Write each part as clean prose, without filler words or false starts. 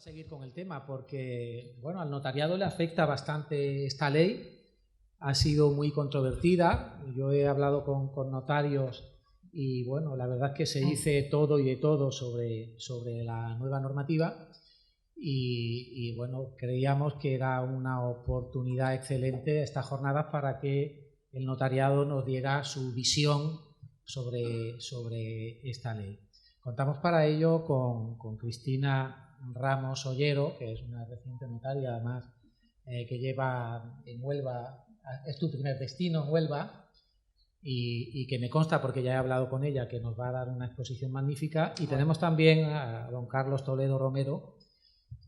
seguir con el tema porque, bueno, al notariado le afecta bastante esta ley. Ha sido muy controvertida. Yo he hablado con notarios y, bueno, la verdad es que se dice todo y de todo sobre la nueva normativa y, bueno, creíamos que era una oportunidad excelente estas jornadas para que el notariado nos diera su visión sobre esta ley. Contamos para ello con Cristina Ramos Ollero, que es una reciente notaria, además, que lleva en Huelva, es tu primer destino en Huelva, y que me consta, porque ya he hablado con ella, que nos va a dar una exposición magnífica. Y tenemos también a don Carlos Toledo Romero,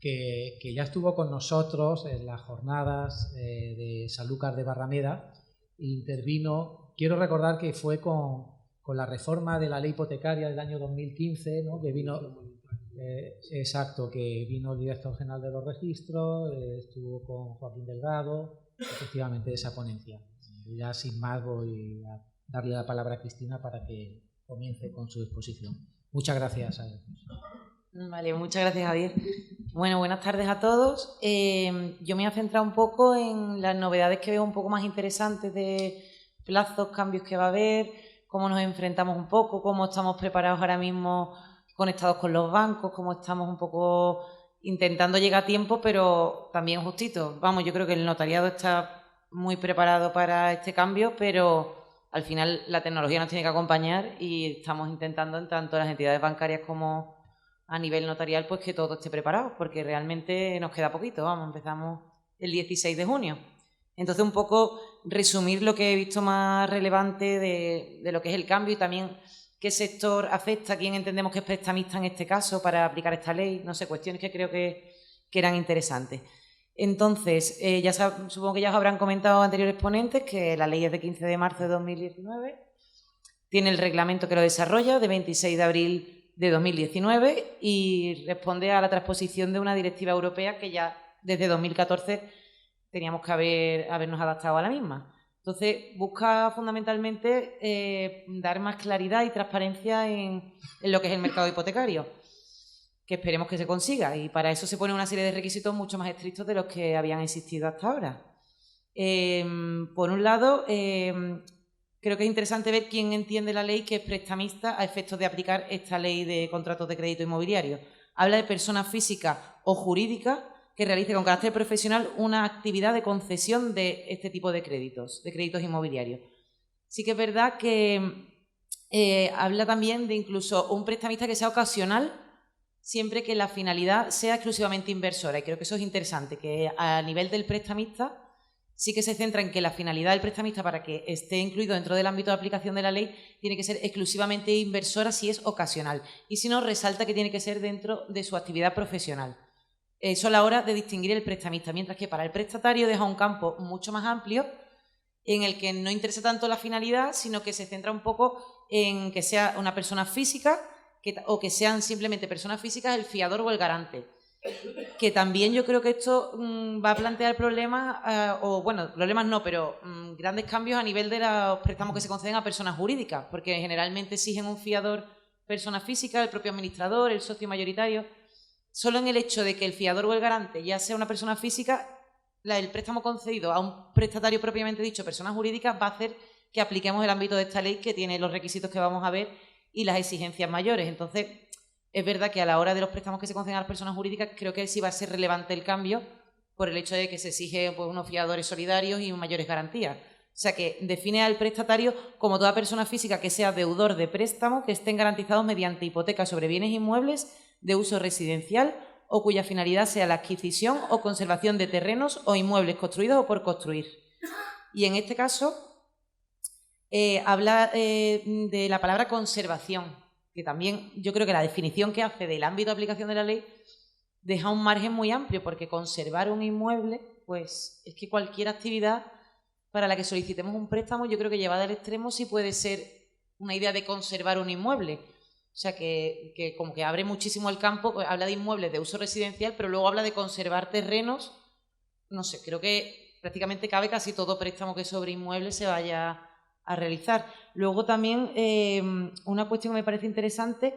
que ya estuvo con nosotros en las jornadas de Sanlúcar de Barrameda, e intervino, quiero recordar que fue con la reforma de la ley hipotecaria del año 2015, ¿no? Que vino, exacto, que vino el director general de los registros, estuvo con Joaquín Delgado, efectivamente, de esa ponencia. Y ya sin más voy a darle la palabra a Cristina para que comience con su exposición. Muchas gracias. Vale, muchas gracias, Javier. Bueno, buenas tardes a todos. Yo me voy a centrar un poco en las novedades que veo un poco más interesantes de plazos, cambios que va a haber, cómo nos enfrentamos un poco, cómo estamos preparados ahora mismo conectados con los bancos, cómo estamos un poco intentando llegar a tiempo, pero también justito. Vamos, yo creo que el notariado está muy preparado para este cambio, pero al final la tecnología nos tiene que acompañar y estamos intentando, en tanto las entidades bancarias como a nivel notarial, pues que todo esté preparado, porque realmente nos queda poquito. Vamos, empezamos el 16 de junio. Entonces, un poco resumir lo que he visto más relevante de lo que es el cambio y también qué sector afecta, quién entendemos que es prestamista en este caso para aplicar esta ley, no sé, cuestiones que creo que eran interesantes. Entonces, supongo que ya os habrán comentado anteriores ponentes que la ley es de 15 de marzo de 2019, tiene el reglamento que lo desarrolla de 26 de abril de 2019 y responde a la transposición de una directiva europea que ya desde 2014 teníamos que habernos adaptado a la misma. Entonces, busca fundamentalmente dar más claridad y transparencia en lo que es el mercado hipotecario, que esperemos que se consiga, y para eso se pone una serie de requisitos mucho más estrictos de los que habían existido hasta ahora. Por un lado, creo que es interesante ver quién entiende la ley que es prestamista a efectos de aplicar esta ley de contratos de crédito inmobiliario. Habla de personas físicas o jurídicas que realice con carácter profesional una actividad de concesión de este tipo de créditos inmobiliarios. Sí que es verdad que habla también de incluso un prestamista que sea ocasional, siempre que la finalidad sea exclusivamente inversora. Y creo que eso es interesante, que a nivel del prestamista sí que se centra en que la finalidad del prestamista, para que esté incluido dentro del ámbito de aplicación de la ley, tiene que ser exclusivamente inversora si es ocasional. Y si no, resalta que tiene que ser dentro de su actividad profesional. Eso a la hora de distinguir el prestamista, mientras que para el prestatario deja un campo mucho más amplio en el que no interesa tanto la finalidad, sino que se centra un poco en que sea una persona física o que sean simplemente personas físicas el fiador o el garante. Que también yo creo que esto va a plantear problemas, problemas no, pero grandes cambios a nivel de los préstamos que se conceden a personas jurídicas, porque generalmente exigen un fiador persona física, el propio administrador, el socio mayoritario. Solo en el hecho de que el fiador o el garante ya sea una persona física, el préstamo concedido a un prestatario propiamente dicho, persona jurídica, va a hacer que apliquemos el ámbito de esta ley, que tiene los requisitos que vamos a ver y las exigencias mayores. Entonces, es verdad que a la hora de los préstamos que se conceden a las personas jurídicas, creo que sí va a ser relevante el cambio por el hecho de que se exige pues, unos fiadores solidarios y mayores garantías. O sea, que define al prestatario como toda persona física que sea deudor de préstamo, que estén garantizados mediante hipoteca sobre bienes inmuebles de uso residencial o cuya finalidad sea la adquisición o conservación de terrenos o inmuebles construidos o por construir. Y en este caso habla de la palabra conservación, que también yo creo que la definición que hace del ámbito de aplicación de la ley deja un margen muy amplio, porque conservar un inmueble, pues es que cualquier actividad para la que solicitemos un préstamo, yo creo que llevada al extremo sí puede ser una idea de conservar un inmueble. O sea, que como que abre muchísimo el campo, pues habla de inmuebles de uso residencial, pero luego habla de conservar terrenos. No sé, creo que prácticamente cabe casi todo préstamo que sobre inmuebles se vaya a realizar. Luego también una cuestión que me parece interesante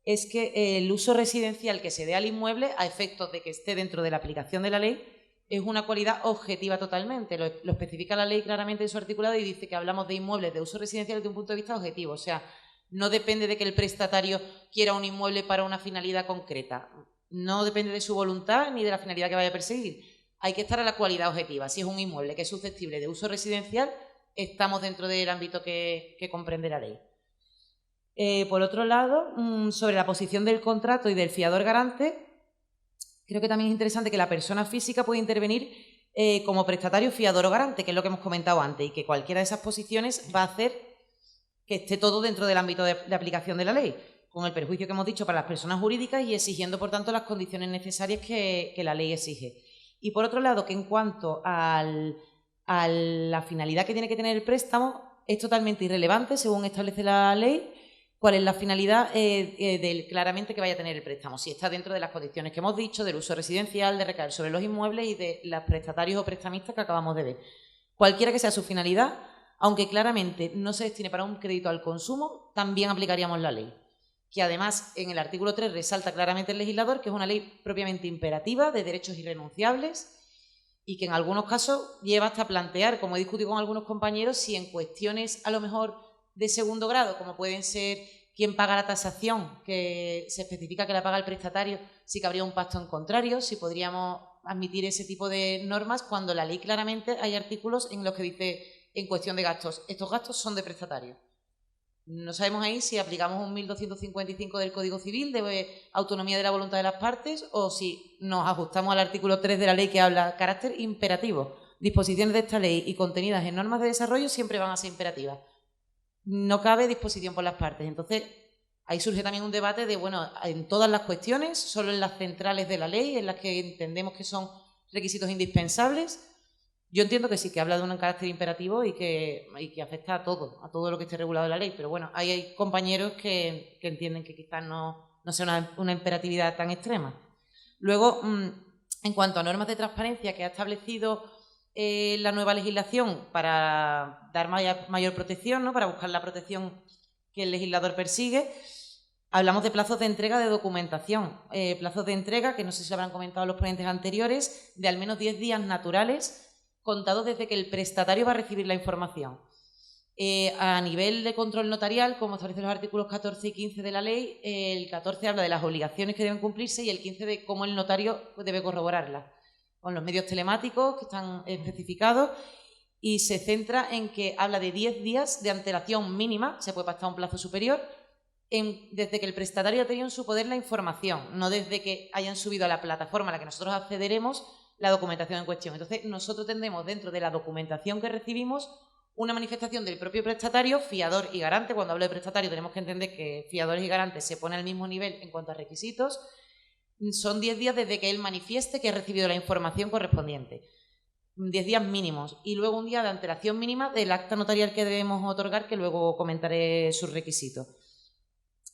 es que el uso residencial que se dé al inmueble, a efectos de que esté dentro de la aplicación de la ley, es una cualidad objetiva totalmente. Lo especifica la ley claramente en su articulado y dice que hablamos de inmuebles de uso residencial desde un punto de vista objetivo. O sea, no depende de que el prestatario quiera un inmueble para una finalidad concreta. No depende de su voluntad ni de la finalidad que vaya a perseguir. Hay que estar a la cualidad objetiva. Si es un inmueble que es susceptible de uso residencial, estamos dentro del ámbito que comprende la ley. Por otro lado, sobre la posición del contrato y del fiador garante, creo que también es interesante que la persona física puede intervenir como prestatario, fiador o garante, que es lo que hemos comentado antes, y que cualquiera de esas posiciones va a hacer que esté todo dentro del ámbito de aplicación de la ley, con el perjuicio que hemos dicho para las personas jurídicas y exigiendo, por tanto, las condiciones necesarias que la ley exige. Y por otro lado, que en cuanto a la finalidad que tiene que tener el préstamo, es totalmente irrelevante, según establece la ley, cuál es la finalidad claramente que vaya a tener el préstamo. Si está dentro de las condiciones que hemos dicho, del uso residencial, de recaer sobre los inmuebles y de los prestatarios o prestamistas que acabamos de ver. Cualquiera que sea su finalidad, aunque claramente no se destine para un crédito al consumo, también aplicaríamos la ley. Que además en el artículo 3 resalta claramente el legislador que es una ley propiamente imperativa de derechos irrenunciables y que en algunos casos lleva hasta a plantear, como he discutido con algunos compañeros, si en cuestiones a lo mejor de segundo grado, como pueden ser quién paga la tasación, que se especifica que la paga el prestatario, si cabría un pacto en contrario, si podríamos admitir ese tipo de normas, cuando la ley claramente hay artículos en los que dice en cuestión de gastos, estos gastos son de prestatario. No sabemos ahí si aplicamos un 1255 del Código Civil de autonomía de la voluntad de las partes o si nos ajustamos al artículo 3 de la ley que habla carácter imperativo. Disposiciones de esta ley y contenidas en normas de desarrollo siempre van a ser imperativas. No cabe disposición por las partes. Entonces, ahí surge también un debate de, bueno, en todas las cuestiones, solo en las centrales de la ley, en las que entendemos que son requisitos indispensables. Yo entiendo que sí, que habla de un carácter imperativo y que afecta a todo lo que esté regulado en la ley, pero bueno, hay compañeros que entienden que quizás no sea una imperatividad tan extrema. Luego, en cuanto a normas de transparencia que ha establecido la nueva legislación para dar mayor protección, ¿no? Para buscar la protección que el legislador persigue, hablamos de plazos de entrega de documentación. Plazos de entrega, que no sé si lo habrán comentado los ponentes anteriores, de al menos 10 días naturales contados desde que el prestatario va a recibir la información. A nivel de control notarial, como establecen los artículos 14 y 15 de la ley, el 14 habla de las obligaciones que deben cumplirse y el 15 de cómo el notario debe corroborarlas, con los medios telemáticos que están especificados, y se centra en que habla de 10 días de antelación mínima, se puede pactar un plazo superior, desde que el prestatario ha tenido en su poder la información, no desde que hayan subido a la plataforma a la que nosotros accederemos la documentación en cuestión. Entonces, nosotros tendremos dentro de la documentación que recibimos una manifestación del propio prestatario, fiador y garante. Cuando hablo de prestatario tenemos que entender que fiadores y garantes se ponen al mismo nivel en cuanto a requisitos. Son 10 días desde que él manifieste que ha recibido la información correspondiente. 10 días mínimos. Y luego un día de antelación mínima del acta notarial que debemos otorgar, que luego comentaré sus requisitos.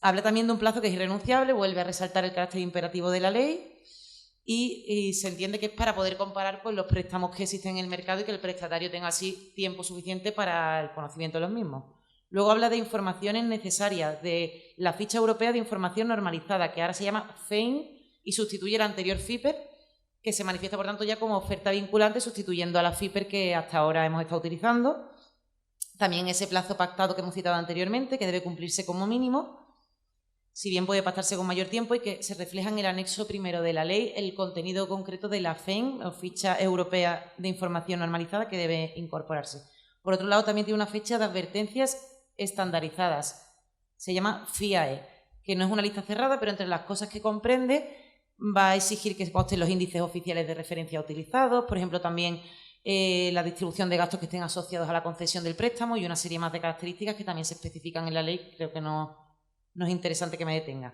Habla también de un plazo que es irrenunciable, vuelve a resaltar el carácter imperativo de la ley y se entiende que es para poder comparar pues, los préstamos que existen en el mercado y que el prestatario tenga así tiempo suficiente para el conocimiento de los mismos. Luego habla de informaciones necesarias, de la ficha europea de información normalizada, que ahora se llama FEIN y sustituye la anterior FIPER, que se manifiesta por tanto ya como oferta vinculante, sustituyendo a la FIPER que hasta ahora hemos estado utilizando. También ese plazo pactado que hemos citado anteriormente, que debe cumplirse como mínimo, si bien puede pactarse con mayor tiempo, y que se refleja en el anexo primero de la ley el contenido concreto de la FEIN, o Ficha Europea de Información Normalizada, que debe incorporarse. Por otro lado, también tiene una fecha de advertencias estandarizadas. Se llama FIAE, que no es una lista cerrada, pero entre las cosas que comprende va a exigir que consten los índices oficiales de referencia utilizados, por ejemplo, también la distribución de gastos que estén asociados a la concesión del préstamo y una serie más de características que también se especifican en la ley. Creo que no es interesante que me detenga.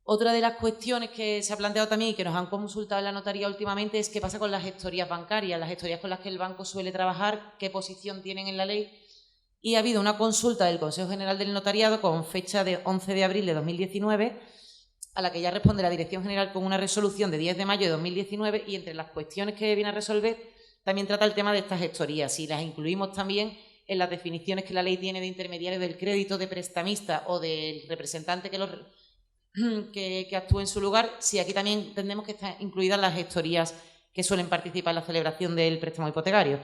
Otra de las cuestiones que se ha planteado también y que nos han consultado en la notaría últimamente es qué pasa con las gestorías bancarias, las gestorías con las que el banco suele trabajar, qué posición tienen en la ley. Y ha habido una consulta del Consejo General del Notariado con fecha de 11 de abril de 2019, a la que ya responde la Dirección General con una resolución de 10 de mayo de 2019, y entre las cuestiones que viene a resolver también trata el tema de estas gestorías, y las incluimos también en las definiciones que la ley tiene de intermediarios del crédito, de prestamista o del representante que que actúe en su lugar, si aquí también entendemos que están incluidas las gestorías que suelen participar en la celebración del préstamo hipotecario.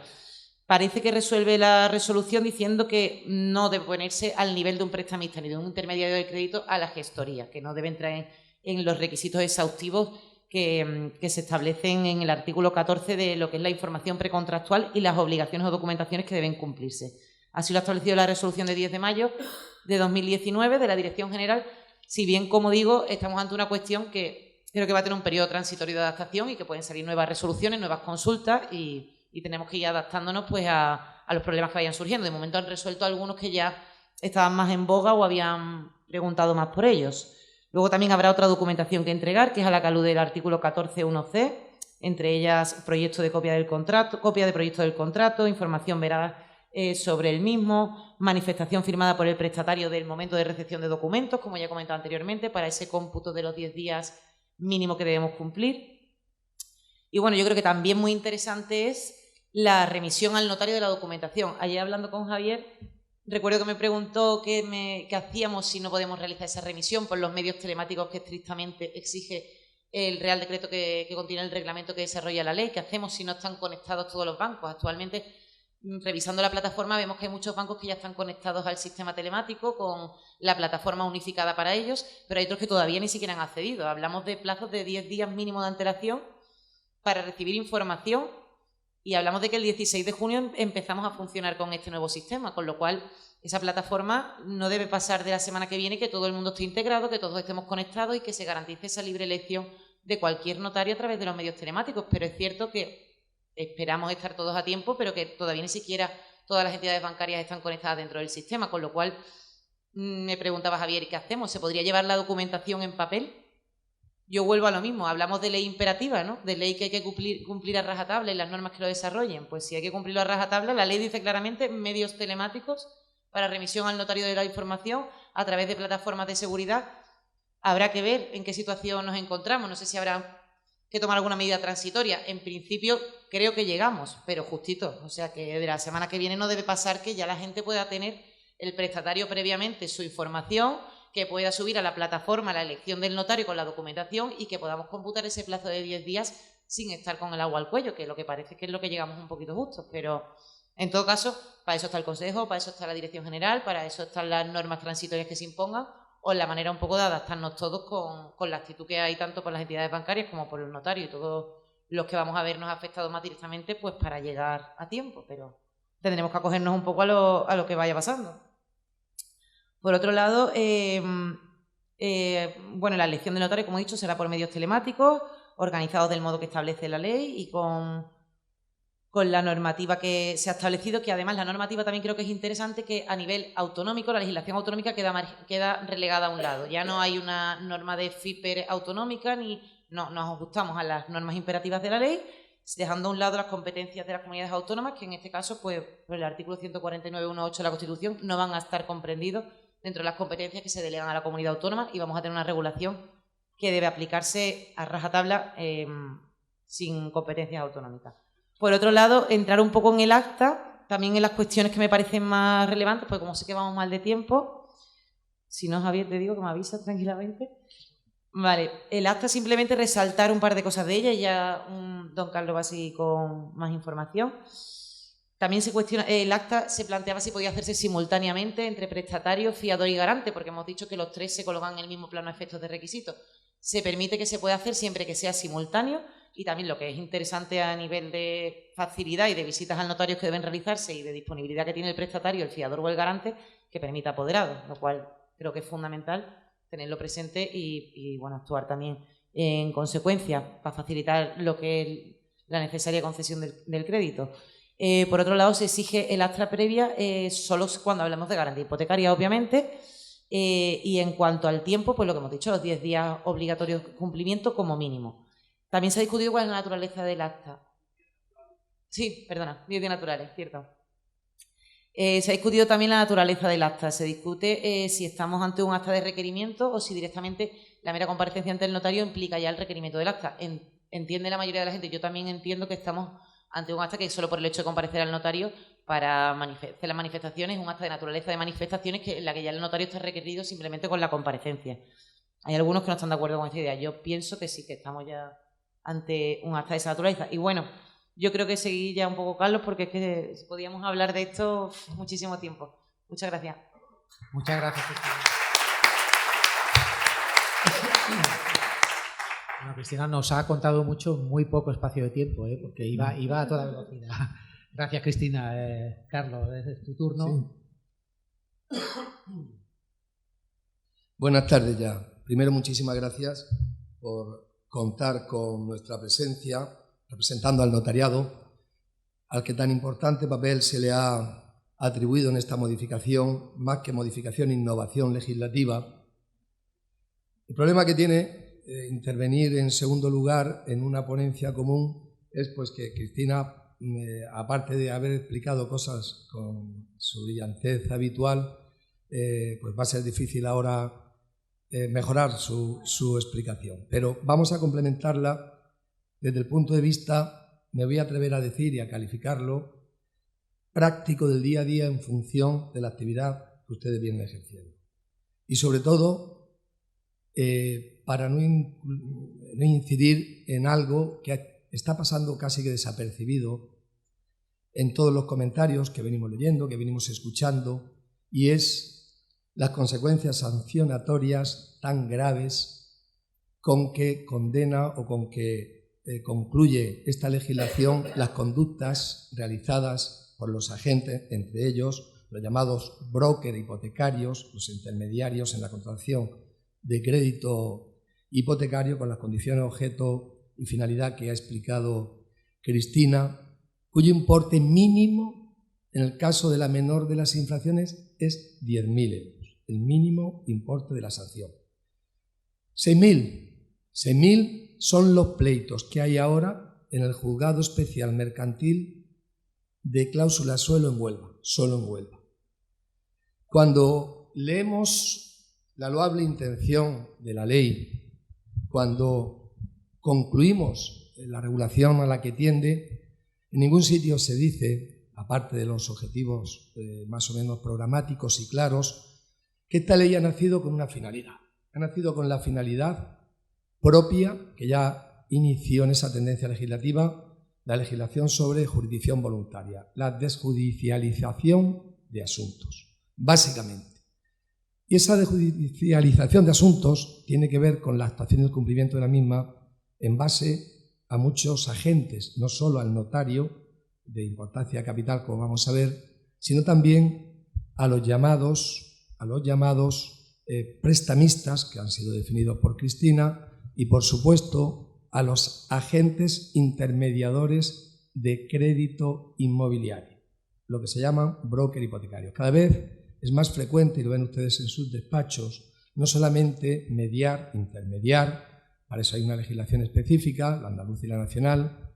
Parece que resuelve la resolución diciendo que no debe ponerse al nivel de un prestamista ni de un intermediario de crédito a la gestoría, que no debe entrar en los requisitos exhaustivos que se establecen en el artículo 14 de lo que es la información precontractual y las obligaciones o documentaciones que deben cumplirse. Así lo ha establecido la resolución de 10 de mayo de 2019 de la Dirección General, si bien, como digo, estamos ante una cuestión que creo que va a tener un periodo transitorio de adaptación y que pueden salir nuevas resoluciones, nuevas consultas y tenemos que ir adaptándonos pues, a los problemas que vayan surgiendo. De momento han resuelto algunos que ya estaban más en boga o habían preguntado más por ellos. Luego también habrá otra documentación que entregar, que es a la que alude el artículo 14.1c, entre ellas proyecto de copia del contrato, copia de proyecto del contrato, información veraz sobre el mismo, manifestación firmada por el prestatario del momento de recepción de documentos, como ya he comentado anteriormente, para ese cómputo de los 10 días mínimo que debemos cumplir. Y bueno, yo creo que también muy interesante es la remisión al notario de la documentación. Ayer hablando con Javier, recuerdo que me preguntó qué hacíamos si no podemos realizar esa remisión por los medios telemáticos que estrictamente exige el Real Decreto que contiene el reglamento que desarrolla la ley. ¿Qué hacemos si no están conectados todos los bancos? Actualmente, revisando la plataforma, vemos que hay muchos bancos que ya están conectados al sistema telemático con la plataforma unificada para ellos, pero hay otros que todavía ni siquiera han accedido. Hablamos de plazos de 10 días mínimo de antelación para recibir información. Y hablamos de que el 16 de junio empezamos a funcionar con este nuevo sistema, con lo cual esa plataforma no debe pasar de la semana que viene, que todo el mundo esté integrado, que todos estemos conectados y que se garantice esa libre elección de cualquier notario a través de los medios telemáticos. Pero es cierto que esperamos estar todos a tiempo, pero que todavía ni siquiera todas las entidades bancarias están conectadas dentro del sistema, con lo cual me preguntaba Javier, ¿qué hacemos? ¿Se podría llevar la documentación en papel? Yo vuelvo a lo mismo, hablamos de ley imperativa, ¿no? De ley que hay que cumplir a rajatabla y las normas que lo desarrollen. Pues si hay que cumplirlo a rajatabla, la ley dice claramente medios telemáticos para remisión al notario de la información a través de plataformas de seguridad. Habrá que ver en qué situación nos encontramos. No sé si habrá que tomar alguna medida transitoria. En principio creo que llegamos, pero justito. O sea que de la semana que viene no debe pasar que ya la gente pueda tener el prestatario previamente su información, que pueda subir a la plataforma la elección del notario con la documentación y que podamos computar ese plazo de 10 días sin estar con el agua al cuello, que lo que parece que es lo que llegamos un poquito justos. Pero, en todo caso, para eso está el Consejo, para eso está la Dirección General, para eso están las normas transitorias que se impongan o la manera un poco de adaptarnos todos con la actitud que hay tanto por las entidades bancarias como por el notario y todos los que vamos a vernos afectados más directamente, pues para llegar a tiempo. Pero tendremos que acogernos un poco a lo que vaya pasando. Por otro lado, bueno, la elección del notario, como he dicho, será por medios telemáticos, organizados del modo que establece la ley y con la normativa que se ha establecido, que además la normativa también creo que es interesante, que a nivel autonómico, la legislación autonómica queda relegada a un lado. Ya no hay una norma de FIPER autonómica, no nos ajustamos a las normas imperativas de la ley, dejando a un lado las competencias de las comunidades autónomas, que en este caso, pues, por el artículo 149.1.8 de la Constitución, no van a estar comprendidos dentro de las competencias que se delegan a la comunidad autónoma y vamos a tener una regulación que debe aplicarse a rajatabla sin competencias autonómicas. Por otro lado, entrar un poco en el acta, también en las cuestiones que me parecen más relevantes, porque como sé que vamos mal de tiempo, si no, Javier, te digo que me avisas tranquilamente. Vale, el acta simplemente resaltar un par de cosas de ella y ya don Carlos va a seguir con más información. También se cuestiona, el acta se planteaba si podía hacerse simultáneamente entre prestatario, fiador y garante, porque hemos dicho que los tres se colocan en el mismo plano de efectos de requisitos. Se permite que se pueda hacer siempre que sea simultáneo y también lo que es interesante a nivel de facilidad y de visitas al notario que deben realizarse y de disponibilidad que tiene el prestatario, el fiador o el garante, que permita apoderados, lo cual creo que es fundamental tenerlo presente y bueno, actuar también en consecuencia para facilitar lo que es la necesaria concesión del crédito. Por otro lado, se exige el acta previa solo cuando hablamos de garantía hipotecaria, obviamente, y en cuanto al tiempo, pues lo que hemos dicho, los 10 días obligatorios de cumplimiento como mínimo. También se ha discutido cuál es la naturaleza del acta. Sí, perdona, 10 días naturales, cierto. Se ha discutido también la naturaleza del acta. Se discute si estamos ante un acta de requerimiento o si directamente la mera comparecencia ante el notario implica ya el requerimiento del acta. Entiende la mayoría de la gente, yo también entiendo que estamos ante un acta que solo por el hecho de comparecer al notario para hacer las manifestaciones, un acta de naturaleza de manifestaciones en la que ya el notario está requerido simplemente con la comparecencia. Hay algunos que no están de acuerdo con esta idea. Yo pienso que sí, que estamos ya ante un acta de esa naturaleza. Y bueno, yo creo que seguí ya un poco, Carlos, porque es que podíamos hablar de esto muchísimo tiempo. Muchas gracias. Muchas gracias, Cristina. Bueno, Cristina nos ha contado mucho en muy poco espacio de tiempo, porque iba a toda velocidad. Gracias, Cristina. Carlos, es tu turno. Sí. Buenas tardes ya. Primero, muchísimas gracias por contar con nuestra presencia, representando al notariado, al que tan importante papel se le ha atribuido en esta modificación, más que modificación, innovación legislativa. El problema que tiene intervenir en segundo lugar en una ponencia común es pues que Cristina, aparte de haber explicado cosas con su brillantez habitual, pues va a ser difícil ahora mejorar su explicación. Pero vamos a complementarla desde el punto de vista, me voy a atrever a decir y a calificarlo, práctico del día a día en función de la actividad que ustedes vienen ejerciendo. Y sobre todo, para no incidir en algo que está pasando casi que desapercibido en todos los comentarios que venimos leyendo, que venimos escuchando, y es las consecuencias sancionatorias tan graves con que condena o con que concluye esta legislación las conductas realizadas por los agentes, entre ellos los llamados brokers hipotecarios, los intermediarios en la contratación de crédito hipotecario con las condiciones, objeto y finalidad que ha explicado Cristina, cuyo importe mínimo, en el caso de la menor de las infracciones, es 10.000 euros, el mínimo importe de la sanción. 6.000 son los pleitos que hay ahora en el Juzgado Especial Mercantil de cláusula suelo en Huelva, solo en Huelva. Cuando leemos la loable intención de la ley, cuando concluimos la regulación a la que tiende, en ningún sitio se dice, aparte de los objetivos más o menos programáticos y claros, que esta ley ha nacido con una finalidad. Ha nacido con la finalidad propia que ya inició en esa tendencia legislativa la legislación sobre jurisdicción voluntaria, la desjudicialización de asuntos, básicamente. Y esa desjudicialización de asuntos tiene que ver con la actuación y el cumplimiento de la misma en base a muchos agentes, no solo al notario de importancia capital, como vamos a ver, sino también a los llamados prestamistas, que han sido definidos por Cristina, y por supuesto a los agentes intermediadores de crédito inmobiliario, lo que se llaman broker hipotecarios. Cada vez es más frecuente, y lo ven ustedes en sus despachos, no solamente mediar, intermediar, para eso hay una legislación específica, la andaluza y la nacional,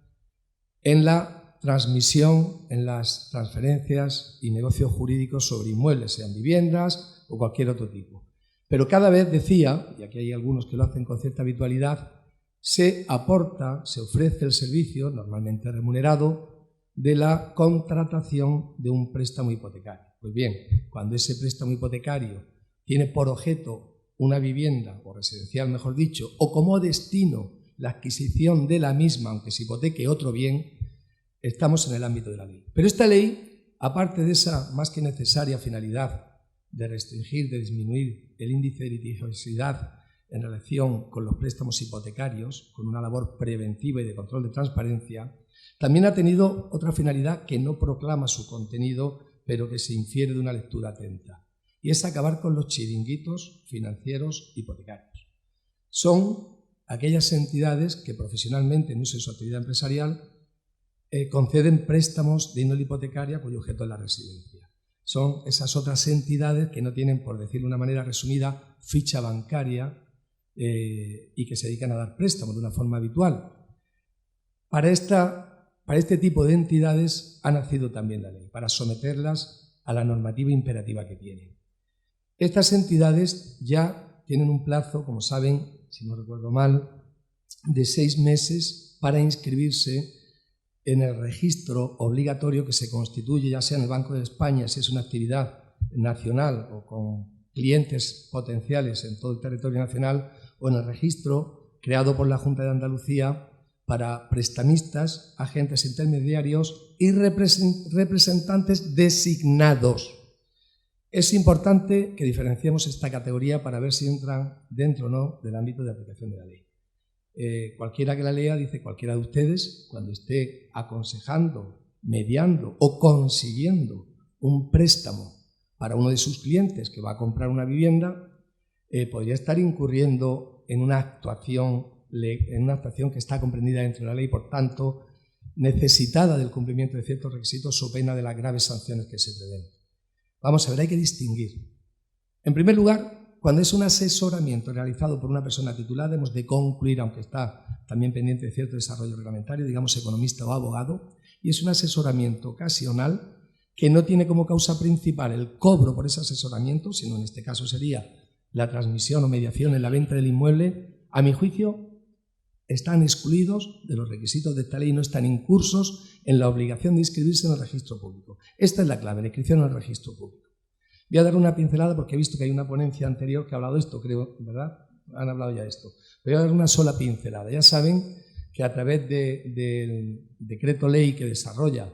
en la transmisión, en las transferencias y negocios jurídicos sobre inmuebles, sean viviendas o cualquier otro tipo. Pero cada vez decía, y aquí hay algunos que lo hacen con cierta habitualidad, se aporta, se ofrece el servicio, normalmente remunerado, de la contratación de un préstamo hipotecario. Pues bien, cuando ese préstamo hipotecario tiene por objeto una vivienda, o residencial mejor dicho, o como destino la adquisición de la misma, aunque se hipoteque otro bien, estamos en el ámbito de la ley. Pero esta ley, aparte de esa más que necesaria finalidad de restringir, de disminuir el índice de litigiosidad en relación con los préstamos hipotecarios, con una labor preventiva y de control de transparencia, también ha tenido otra finalidad que no proclama su contenido, pero que se infiere de una lectura atenta, y es acabar con los chiringuitos financieros hipotecarios. Son aquellas entidades que profesionalmente, en uso de su actividad empresarial, conceden préstamos de índole hipotecaria cuyo objeto es la residencia. Son esas otras entidades que no tienen, por decirlo de una manera resumida, ficha bancaria y que se dedican a dar préstamos de una forma habitual. Para este tipo de entidades ha nacido también la ley, para someterlas a la normativa imperativa que tienen. Estas entidades ya tienen un plazo, como saben, si no recuerdo mal, de 6 meses para inscribirse en el registro obligatorio que se constituye, ya sea en el Banco de España, si es una actividad nacional o con clientes potenciales en todo el territorio nacional o en el registro creado por la Junta de Andalucía para prestamistas, agentes intermediarios y representantes designados. Es importante que diferenciemos esta categoría para ver si entran dentro o no del ámbito de aplicación de la ley. Cualquiera que la lea, dice cualquiera de ustedes, cuando esté aconsejando, mediando o consiguiendo un préstamo para uno de sus clientes que va a comprar una vivienda, podría estar incurriendo en una actuación que está comprendida dentro de la ley, por tanto, necesitada del cumplimiento de ciertos requisitos o pena de las graves sanciones que se prevén. Vamos a ver, hay que distinguir. En primer lugar, cuando es un asesoramiento realizado por una persona titulada, hemos de concluir, aunque está también pendiente de cierto desarrollo reglamentario, digamos economista o abogado, y es un asesoramiento ocasional que no tiene como causa principal el cobro por ese asesoramiento, sino en este caso sería la transmisión o mediación en la venta del inmueble. A mi juicio, están excluidos de los requisitos de esta ley y no están incursos en la obligación de inscribirse en el registro público. Esta es la clave, la inscripción en el registro público. Voy a dar una pincelada porque he visto que hay una ponencia anterior que ha hablado de esto, creo, ¿verdad? Han hablado ya de esto. Voy a dar una sola pincelada. Ya saben que a través del decreto ley que desarrolla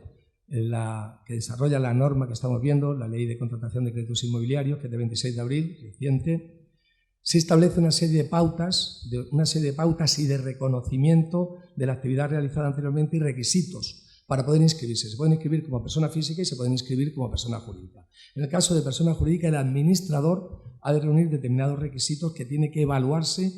la norma que estamos viendo, la Ley de Contratación de Créditos Inmobiliarios, que es de 26 de abril, reciente, se establece una serie de pautas y de reconocimiento de la actividad realizada anteriormente y requisitos para poder inscribirse. Se pueden inscribir como persona física y se pueden inscribir como persona jurídica. En el caso de persona jurídica, el administrador ha de reunir determinados requisitos que tiene que evaluarse,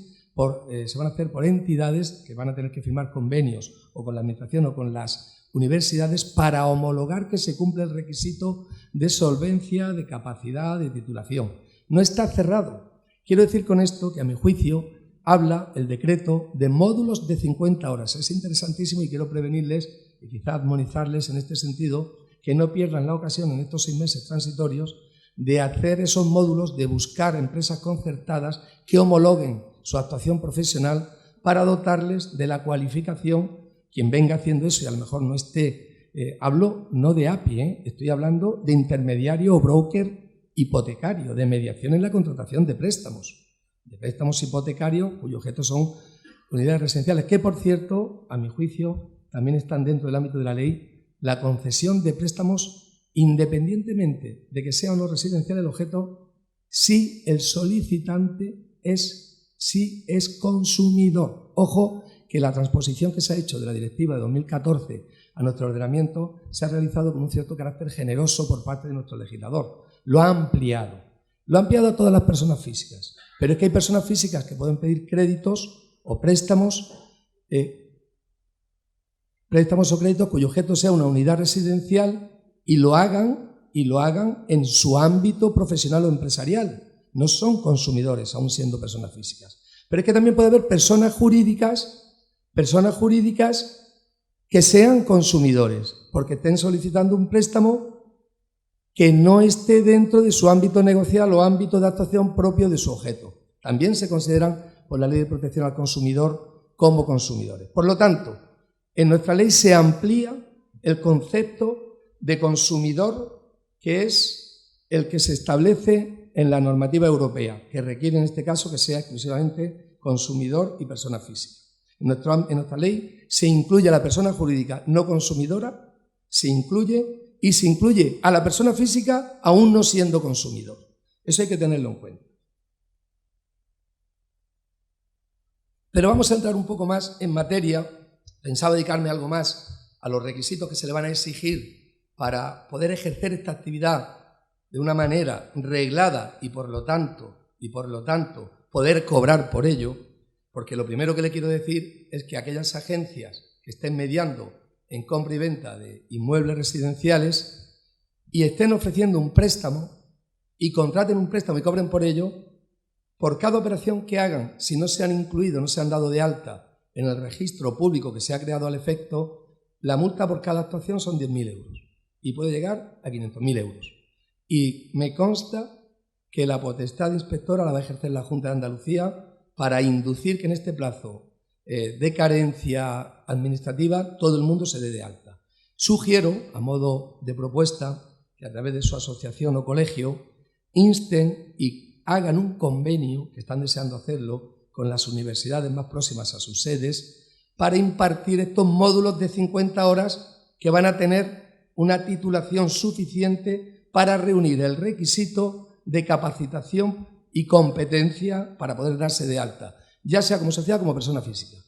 se van a hacer por entidades que van a tener que firmar convenios o con la administración o con las universidades para homologar que se cumple el requisito de solvencia, de capacidad, de titulación. No está cerrado. Quiero decir con esto que, a mi juicio, habla el decreto de módulos de 50 horas. Es interesantísimo y quiero prevenirles y quizá admonizarles en este sentido que no pierdan la ocasión en estos 6 meses transitorios de hacer esos módulos, de buscar empresas concertadas que homologuen su actuación profesional para dotarles de la cualificación. Quien venga haciendo eso y a lo mejor no esté, hablo no de API, estoy hablando de intermediario o broker hipotecario, de mediación en la contratación de préstamos hipotecarios cuyo objeto son unidades residenciales, que por cierto, a mi juicio, también están dentro del ámbito de la ley, la concesión de préstamos independientemente de que sea o no residencial el objeto, si el solicitante es consumidor. Ojo, que la transposición que se ha hecho de la Directiva de 2014 a nuestro ordenamiento se ha realizado con un cierto carácter generoso por parte de nuestro legislador. Lo ha ampliado a todas las personas físicas, pero es que hay personas físicas que pueden pedir créditos o préstamos o créditos cuyo objeto sea una unidad residencial y lo hagan en su ámbito profesional o empresarial. No son consumidores, aún siendo personas físicas. Pero es que también puede haber personas jurídicas que sean consumidores, porque estén solicitando un préstamo que no esté dentro de su ámbito negocial o ámbito de actuación propio de su objeto. También se consideran por la Ley de Protección al Consumidor como consumidores. Por lo tanto, en nuestra ley se amplía el concepto de consumidor, que es el que se establece en la normativa europea, que requiere en este caso que sea exclusivamente consumidor y persona física. En nuestra ley se incluye a la persona jurídica no consumidora, se incluye a la persona física aún no siendo consumidor. Eso hay que tenerlo en cuenta. Pero vamos a entrar un poco más en materia. Pensaba dedicarme algo más a los requisitos que se le van a exigir para poder ejercer esta actividad de una manera reglada y por lo tanto poder cobrar por ello, porque lo primero que le quiero decir es que aquellas agencias que estén mediando en compra y venta de inmuebles residenciales y estén ofreciendo un préstamo y contraten un préstamo y cobren por ello, por cada operación que hagan, si no se han incluido, no se han dado de alta en el registro público que se ha creado al efecto, la multa por cada actuación son 10.000 euros y puede llegar a 500.000 euros. Y me consta que la potestad inspectora la va a ejercer la Junta de Andalucía para inducir que en este plazo de carencia administrativa todo el mundo se dé de alta. Sugiero, a modo de propuesta, que a través de su asociación o colegio insten y hagan un convenio, que están deseando hacerlo, con las universidades más próximas a sus sedes, para impartir estos módulos de 50 horas que van a tener una titulación suficiente para reunir el requisito de capacitación y competencia para poder darse de alta, ya sea como sociedad como persona física.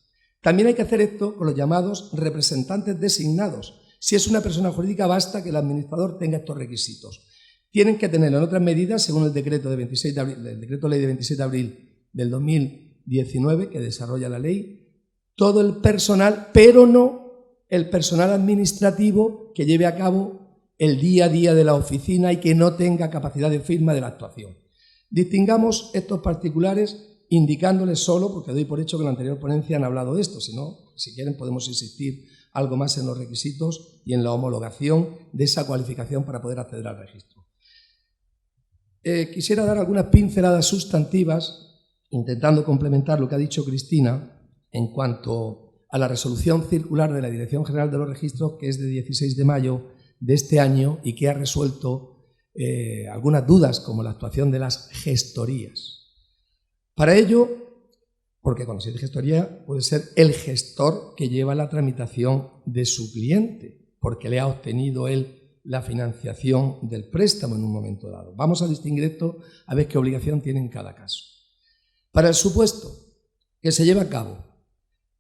También hay que hacer esto con los llamados representantes designados. Si es una persona jurídica, basta que el administrador tenga estos requisitos. Tienen que tenerlo en otras medidas, según el decreto ley de 26 de abril del 2019, que desarrolla la ley, todo el personal, pero no el personal administrativo que lleve a cabo el día a día de la oficina y que no tenga capacidad de firma de la actuación. Distingamos estos particulares indicándoles solo, porque doy por hecho que en la anterior ponencia han hablado de esto, si no, si quieren podemos insistir algo más en los requisitos y en la homologación de esa cualificación para poder acceder al registro. Quisiera dar algunas pinceladas sustantivas, intentando complementar lo que ha dicho Cristina en cuanto a la resolución circular de la Dirección General de los Registros, que es de 16 de mayo de este año y que ha resuelto algunas dudas, como la actuación de las gestorías. Para ello, porque cuando se dice gestoría puede ser el gestor que lleva la tramitación de su cliente, porque le ha obtenido él la financiación del préstamo en un momento dado. Vamos a distinguir esto a ver qué obligación tiene en cada caso. Para el supuesto que se lleve a cabo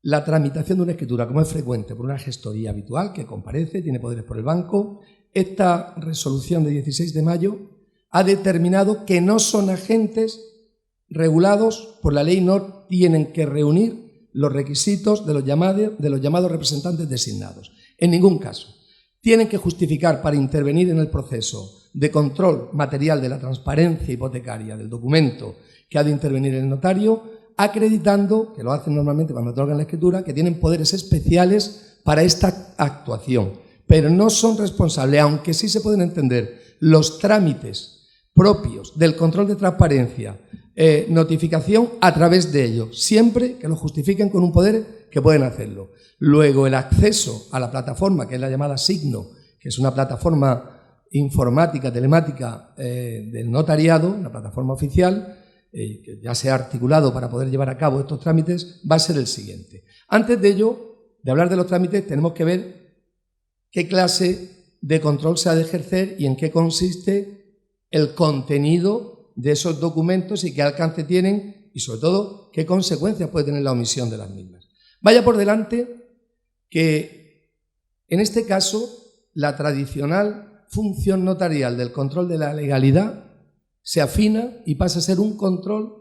la tramitación de una escritura, como es frecuente, por una gestoría habitual que comparece, tiene poderes por el banco, esta resolución de 16 de mayo ha determinado que no son agentes regulados por la ley, no tienen que reunir los requisitos de los llamados representantes designados. En ningún caso. Tienen que justificar para intervenir en el proceso de control material de la transparencia hipotecaria del documento que ha de intervenir el notario, acreditando, que lo hacen normalmente cuando otorgan la escritura, que tienen poderes especiales para esta actuación. Pero no son responsables, aunque sí se pueden entender los trámites propios del control de transparencia, notificación a través de ello, siempre que lo justifiquen con un poder que pueden hacerlo. Luego, el acceso a la plataforma, que es la llamada Signo, que es una plataforma informática, telemática del notariado, una plataforma oficial, que ya se ha articulado para poder llevar a cabo estos trámites, va a ser el siguiente. Antes de ello, de hablar de los trámites, tenemos que ver qué clase de control se ha de ejercer y en qué consiste el contenido de esos documentos y qué alcance tienen y, sobre todo, qué consecuencias puede tener la omisión de las mismas. Vaya por delante que, en este caso, la tradicional función notarial del control de la legalidad se afina y pasa a ser un control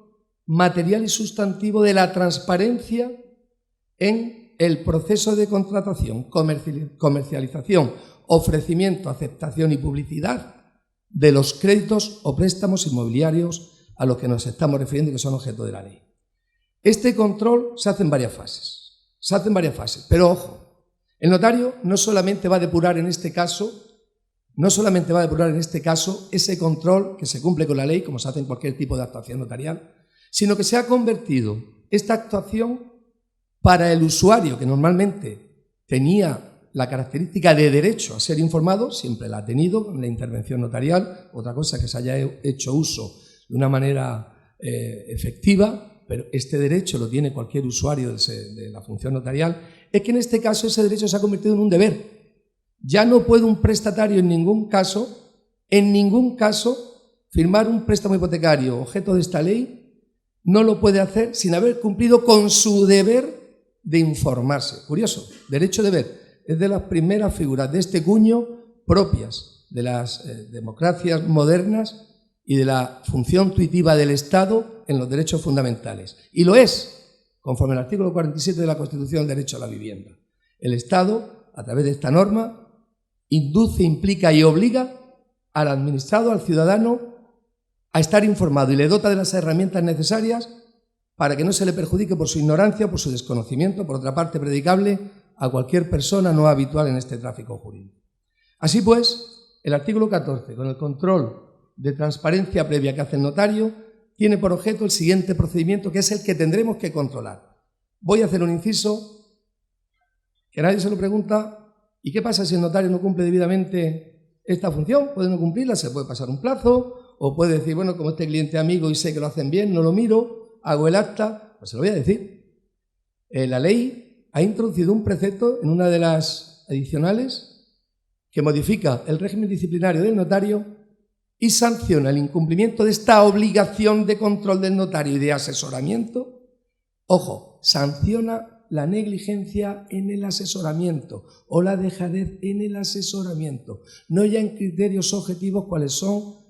material y sustantivo de la transparencia en el proceso de contratación, comercialización, ofrecimiento, aceptación y publicidad de los créditos o préstamos inmobiliarios a los que nos estamos refiriendo y que son objeto de la ley. Este control se hace en varias fases. Pero ojo, el notario no solamente va a depurar en este caso ese control que se cumple con la ley, como se hace en cualquier tipo de actuación notarial, sino que se ha convertido esta actuación para el usuario, que normalmente tenía la característica de derecho a ser informado, siempre la ha tenido con la intervención notarial, otra cosa que se haya hecho uso de una manera efectiva, pero este derecho lo tiene cualquier usuario de la función notarial, es que en este caso ese derecho se ha convertido en un deber. Ya no puede un prestatario en ningún caso, firmar un préstamo hipotecario objeto de esta ley, no lo puede hacer sin haber cumplido con su deber de informarse. Curioso, derecho-deber, es de las primeras figuras de este cuño propias de las democracias modernas y de la función tuitiva del Estado en los derechos fundamentales. Y lo es, conforme al artículo 47 de la Constitución, el derecho a la vivienda. El Estado, a través de esta norma, induce, implica y obliga al administrado, al ciudadano, a estar informado y le dota de las herramientas necesarias para que no se le perjudique por su ignorancia o por su desconocimiento, por otra parte predicable a cualquier persona no habitual en este tráfico jurídico. Así pues, el artículo 14, con el control de transparencia previa que hace el notario, tiene por objeto el siguiente procedimiento, que es el que tendremos que controlar. Voy a hacer un inciso, que nadie se lo pregunta, ¿y qué pasa si el notario no cumple debidamente esta función? ¿Puede no cumplirla? ¿Se puede pasar un plazo? o puede decir, bueno, como este cliente amigo y sé que lo hacen bien, no lo miro, hago el acta, pues se lo voy a decir. La ley ha introducido un precepto en una de las adicionales que modifica el régimen disciplinario del notario y sanciona el incumplimiento de esta obligación de control del notario y de asesoramiento. Ojo, sanciona la negligencia en el asesoramiento o la dejadez en el asesoramiento, no ya en criterios objetivos cuáles son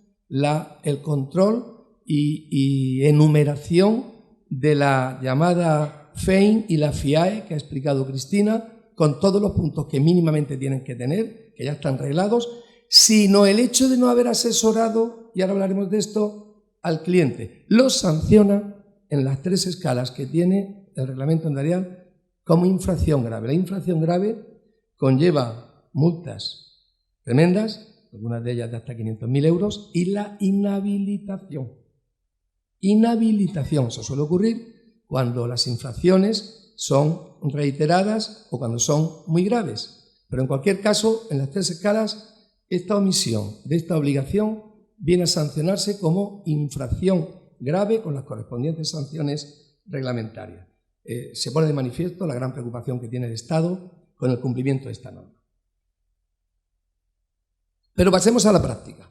el control y enumeración de la llamada FEIN y la FIAE que ha explicado Cristina, con todos los puntos que mínimamente tienen que tener, que ya están reglados, sino el hecho de no haber asesorado, y ahora hablaremos de esto, al cliente. Lo sanciona en las 3 escalas que tiene el reglamento notarial como infracción grave. La infracción grave conlleva multas tremendas, algunas de ellas de hasta 500.000 euros, y la inhabilitación. Inhabilitación, eso suele ocurrir cuando las infracciones son reiteradas o cuando son muy graves. Pero en cualquier caso, en las 3 escalas, esta omisión de esta obligación viene a sancionarse como infracción grave con las correspondientes sanciones reglamentarias. Se pone de manifiesto la gran preocupación que tiene el Estado con el cumplimiento de esta norma. Pero pasemos a la práctica.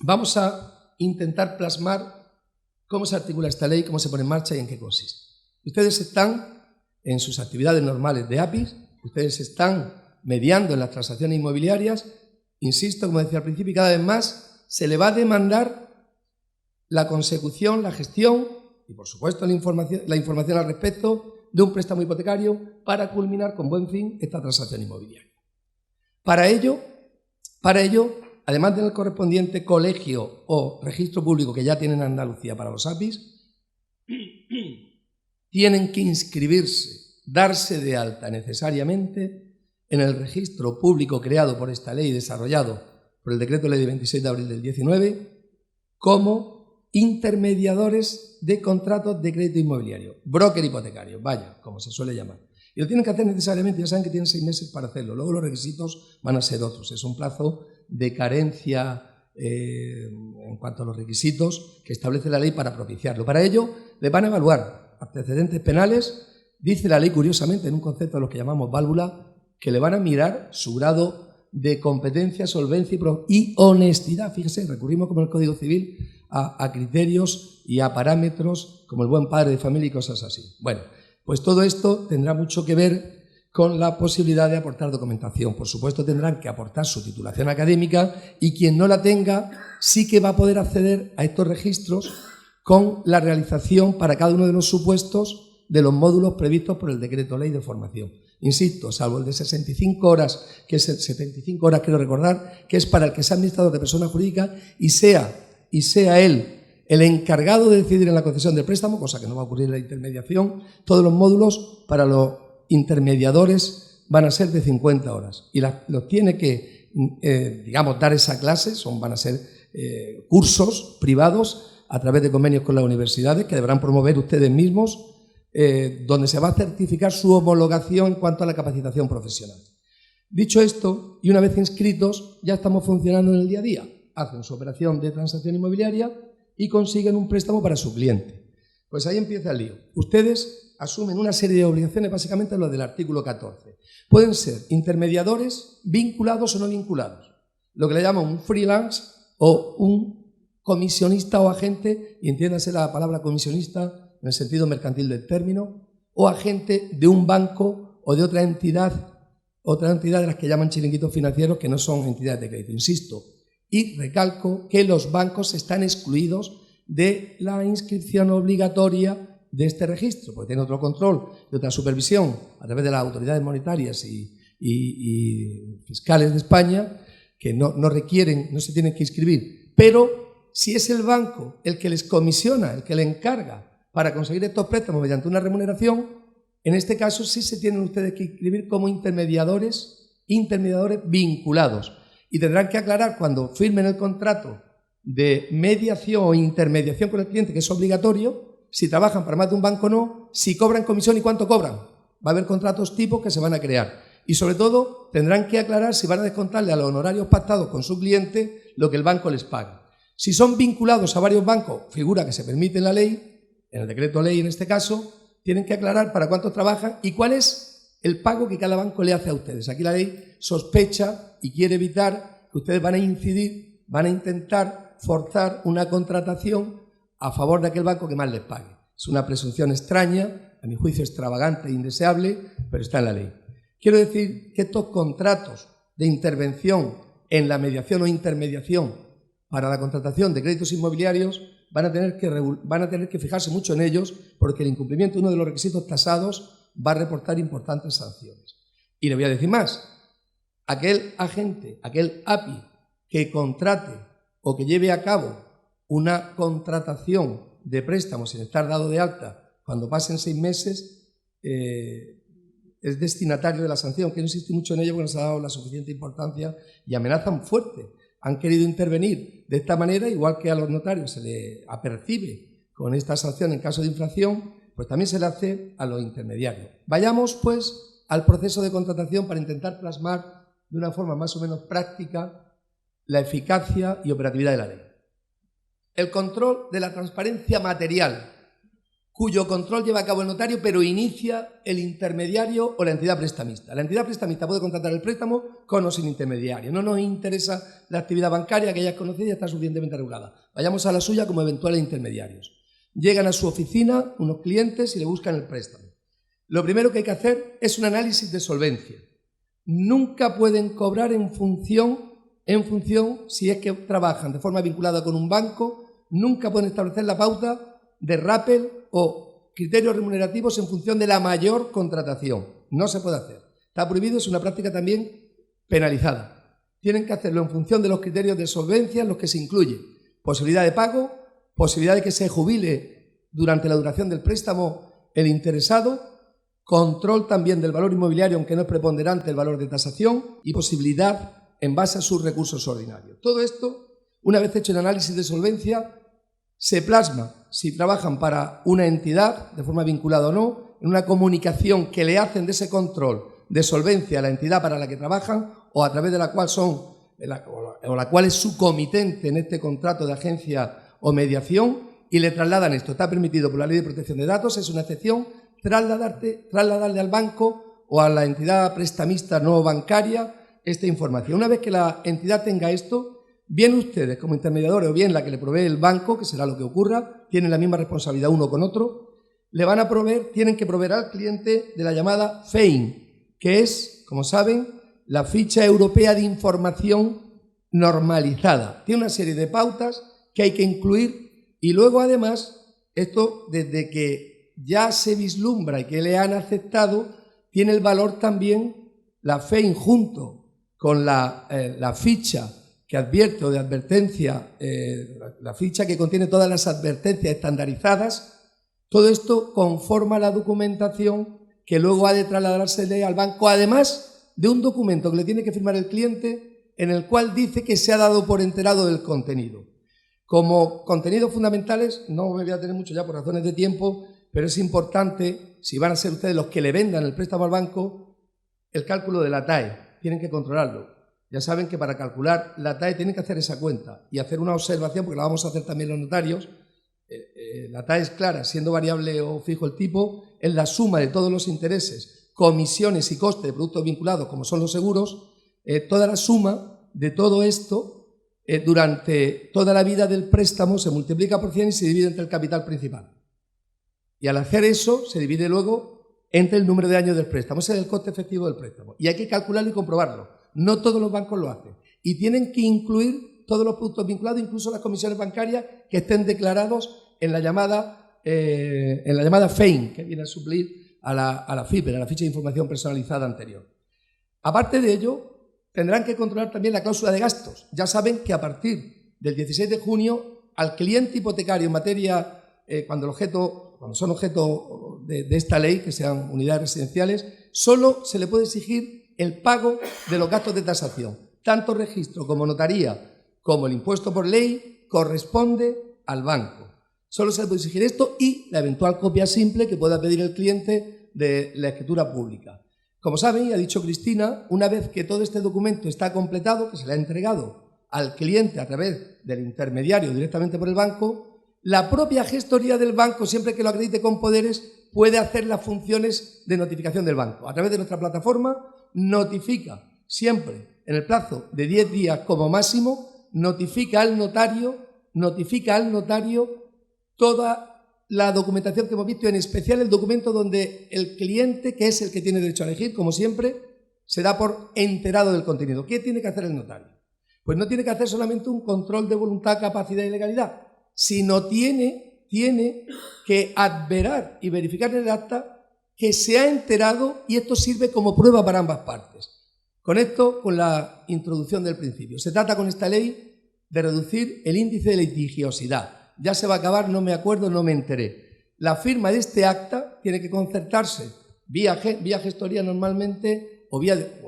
Vamos a intentar plasmar cómo se articula esta ley, cómo se pone en marcha y en qué consiste. Ustedes están en sus actividades normales de APIs, ustedes están mediando en las transacciones inmobiliarias, insisto, como decía al principio, y cada vez más se le va a demandar la consecución, la gestión y, por supuesto, la información al respecto de un préstamo hipotecario para culminar con buen fin esta transacción inmobiliaria. Para ello, además del correspondiente colegio o registro público que ya tienen en Andalucía para los APIs, tienen que inscribirse, darse de alta necesariamente en el registro público creado por esta ley y desarrollado por el Decreto Ley de 26 de abril del 19 como intermediadores de contratos de crédito inmobiliario, broker hipotecario, vaya, como se suele llamar. Y lo tienen que hacer necesariamente, ya saben que tienen 6 meses para hacerlo, luego los requisitos van a ser otros, es un plazo de carencia en cuanto a los requisitos que establece la ley para propiciarlo. Para ello, le van a evaluar antecedentes penales, dice la ley curiosamente en un concepto de lo que llamamos válvula, que le van a mirar su grado de competencia, solvencia y honestidad. Fíjese, recurrimos como el Código Civil a criterios y a parámetros como el buen padre de familia y cosas así. Bueno, pues todo esto tendrá mucho que ver con la posibilidad de aportar documentación. Por supuesto, tendrán que aportar su titulación académica y quien no la tenga sí que va a poder acceder a estos registros con la realización para cada uno de los supuestos de los módulos previstos por el Decreto Ley de Formación. Insisto, salvo el de 65 horas, que es el 75 horas, quiero recordar, que es para el que sea administrador de persona jurídica y sea él el encargado de decidir en la concesión del préstamo, cosa que no va a ocurrir en la intermediación. Todos los módulos para los intermediadores van a ser de 50 horas y los tiene que, dar esa clase, van a ser cursos privados a través de convenios con las universidades que deberán promover ustedes mismos, donde se va a certificar su homologación en cuanto a la capacitación profesional. Dicho esto, y una vez inscritos, ya estamos funcionando en el día a día. Hacen su operación de transacción inmobiliaria y consiguen un préstamo para su cliente. Pues ahí empieza el lío. Ustedes asumen una serie de obligaciones, básicamente lo del artículo 14. Pueden ser intermediadores vinculados o no vinculados, lo que le llaman un freelance o un comisionista o agente, y entiéndase la palabra comisionista en el sentido mercantil del término, o agente de un banco o de otra entidad de las que llaman chiringuitos financieros, que no son entidades de crédito, insisto. Y recalco que los bancos están excluidos de la inscripción obligatoria de este registro, porque tienen otro control y otra supervisión a través de las autoridades monetarias y fiscales de España, que no se tienen que inscribir. Pero si es el banco el que les comisiona, el que le encarga para conseguir estos préstamos mediante una remuneración, en este caso sí se tienen ustedes que inscribir como intermediadores vinculados. Y tendrán que aclarar cuando firmen el contrato de mediación o intermediación con el cliente, que es obligatorio, si trabajan para más de un banco o no, si cobran comisión y cuánto cobran. Va a haber contratos tipos que se van a crear. Y sobre todo tendrán que aclarar si van a descontarle a los honorarios pactados con su cliente lo que el banco les paga. Si son vinculados a varios bancos, figura que se permite en la ley, en el decreto ley en este caso, tienen que aclarar para cuántos trabajan y cuál es el pago que cada banco le hace a ustedes. Aquí la ley sospecha y quiere evitar que ustedes van a incidir, van a intentar forzar una contratación a favor de aquel banco que más les pague. Es una presunción extraña, a mi juicio extravagante e indeseable, pero está en la ley. Quiero decir que estos contratos de intervención en la mediación o intermediación para la contratación de créditos inmobiliarios van a tener que fijarse mucho en ellos, porque el incumplimiento de uno de los requisitos tasados va a reportar importantes sanciones. Y le voy a decir más, aquel agente, aquel API que contrate o que lleve a cabo una contratación de préstamos sin estar dado de alta cuando pasen 6 meses, es destinatario de la sanción, que no insiste mucho en ello porque no se ha dado la suficiente importancia y amenazan fuerte. Han querido intervenir de esta manera, igual que a los notarios se le apercibe con esta sanción en caso de infracción, pues también se le hace a los intermediarios. Vayamos, pues, al proceso de contratación para intentar plasmar de una forma más o menos práctica la eficacia y operatividad de la ley. El control de la transparencia material, cuyo control lleva a cabo el notario, pero inicia el intermediario o la entidad prestamista. La entidad prestamista puede contratar el préstamo con o sin intermediario. No nos interesa la actividad bancaria, que ya es conocida y está suficientemente regulada. Vayamos a la suya como eventuales intermediarios. Llegan a su oficina unos clientes y le buscan el préstamo. Lo primero que hay que hacer es un análisis de solvencia. Nunca pueden cobrar en función si es que trabajan de forma vinculada con un banco, nunca pueden establecer la pauta de rappel o criterios remunerativos en función de la mayor contratación. No se puede hacer. Está prohibido, es una práctica también penalizada. Tienen que hacerlo en función de los criterios de solvencia en los que se incluye posibilidad de pago, posibilidad de que se jubile durante la duración del préstamo el interesado, control también del valor inmobiliario, aunque no es preponderante el valor de tasación, y posibilidad en base a sus recursos ordinarios. Todo esto, una vez hecho el análisis de solvencia, se plasma, si trabajan para una entidad, de forma vinculada o no, en una comunicación que le hacen de ese control de solvencia a la entidad para la que trabajan o a través de la cual la cual es su comitente en este contrato de agencia o mediación, y le trasladan esto. Está permitido por la Ley de Protección de Datos, es una excepción, trasladarle al banco o a la entidad prestamista no bancaria esta información. Una vez que la entidad tenga esto, bien ustedes como intermediadores o bien la que le provee el banco, que será lo que ocurra, tienen la misma responsabilidad uno con otro, tienen que proveer al cliente de la llamada FEIN, que es, como saben, la ficha europea de información normalizada. Tiene una serie de pautas que hay que incluir y luego además, esto desde que ya se vislumbra y que le han aceptado, tiene el valor también la FEIN junto con la ficha que advierte o de advertencia, la ficha que contiene todas las advertencias estandarizadas. Todo esto conforma la documentación que luego ha de trasladársele al banco, además de un documento que le tiene que firmar el cliente en el cual dice que se ha dado por enterado del contenido. Como contenidos fundamentales, no me voy a tener mucho ya por razones de tiempo, pero es importante, si van a ser ustedes los que le vendan el préstamo al banco, el cálculo de la TAE. Tienen que controlarlo. Ya saben que para calcular la TAE tienen que hacer esa cuenta y hacer una observación, porque la vamos a hacer también los notarios. La TAE es clara, siendo variable o fijo el tipo, es la suma de todos los intereses, comisiones y costes de productos vinculados, como son los seguros, toda la suma de todo esto durante toda la vida del préstamo se multiplica por 100 y se divide entre el capital principal. Y al hacer eso se divide luego entre el número de años del préstamo. Ese es el coste efectivo del préstamo. Y hay que calcularlo y comprobarlo. No todos los bancos lo hacen. Y tienen que incluir todos los productos vinculados, incluso las comisiones bancarias que estén declarados en la llamada FEIN, que viene a suplir a la FIPER, a la ficha de información personalizada anterior. Aparte de ello, tendrán que controlar también la cláusula de gastos. Ya saben que a partir del 16 de junio, al cliente hipotecario en materia, cuando son objeto de esta ley, que sean unidades residenciales, solo se le puede exigir el pago de los gastos de tasación. Tanto registro como notaría, como el impuesto por ley, corresponde al banco. Solo se le puede exigir esto y la eventual copia simple que pueda pedir el cliente de la escritura pública. Como saben, y ha dicho Cristina, una vez que todo este documento está completado, que se le ha entregado al cliente a través del intermediario directamente por el banco, la propia gestoría del banco, siempre que lo acredite con poderes, puede hacer las funciones de notificación del banco. A través de nuestra plataforma notifica siempre en el plazo de 10 días como máximo, notifica al notario toda la documentación que hemos visto, en especial el documento donde el cliente, que es el que tiene derecho a elegir, como siempre, se da por enterado del contenido. ¿Qué tiene que hacer el notario? Pues no tiene que hacer solamente un control de voluntad, capacidad y legalidad, sino tiene que adverar y verificar en el acta que se ha enterado, y esto sirve como prueba para ambas partes. Conecto con la introducción del principio. Se trata con esta ley de reducir el índice de litigiosidad. Ya se va a acabar, no me acuerdo, no me enteré. La firma de este acta tiene que concertarse vía gestoría normalmente o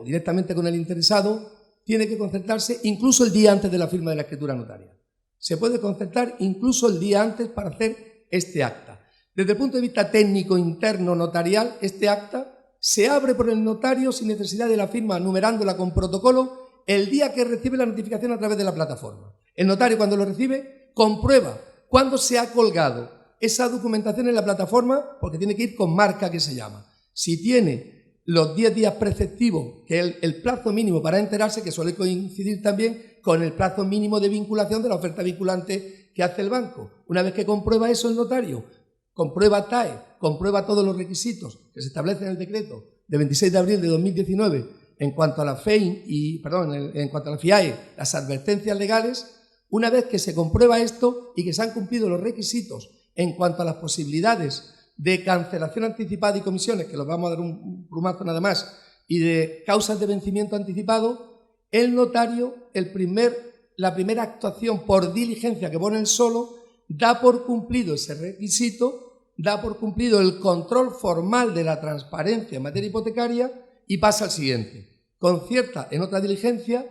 directamente con el interesado, tiene que concertarse incluso el día antes de la firma de la escritura notarial. Se puede concertar incluso el día antes para hacer este acta. Desde el punto de vista técnico interno notarial, este acta se abre por el notario sin necesidad de la firma, numerándola con protocolo el día que recibe la notificación a través de la plataforma. El notario, cuando lo recibe, comprueba cuándo se ha colgado esa documentación en la plataforma, porque tiene que ir con marca, que se llama. Si tiene los 10 días preceptivos, que es el plazo mínimo para enterarse, que suele coincidir también con el plazo mínimo de vinculación de la oferta vinculante que hace el banco. Una vez que comprueba eso el notario, comprueba TAE, comprueba todos los requisitos que se establecen en el decreto de 26 de abril de 2019 en cuanto a la en cuanto a la FIAE, las advertencias legales. Una vez que se comprueba esto y que se han cumplido los requisitos en cuanto a las posibilidades de cancelación anticipada y comisiones, que los vamos a dar un plumazo nada más, y de causas de vencimiento anticipado, el notario, la primera actuación por diligencia que pone él solo, da por cumplido ese requisito, da por cumplido el control formal de la transparencia en materia hipotecaria y pasa al siguiente. Concierta en otra diligencia,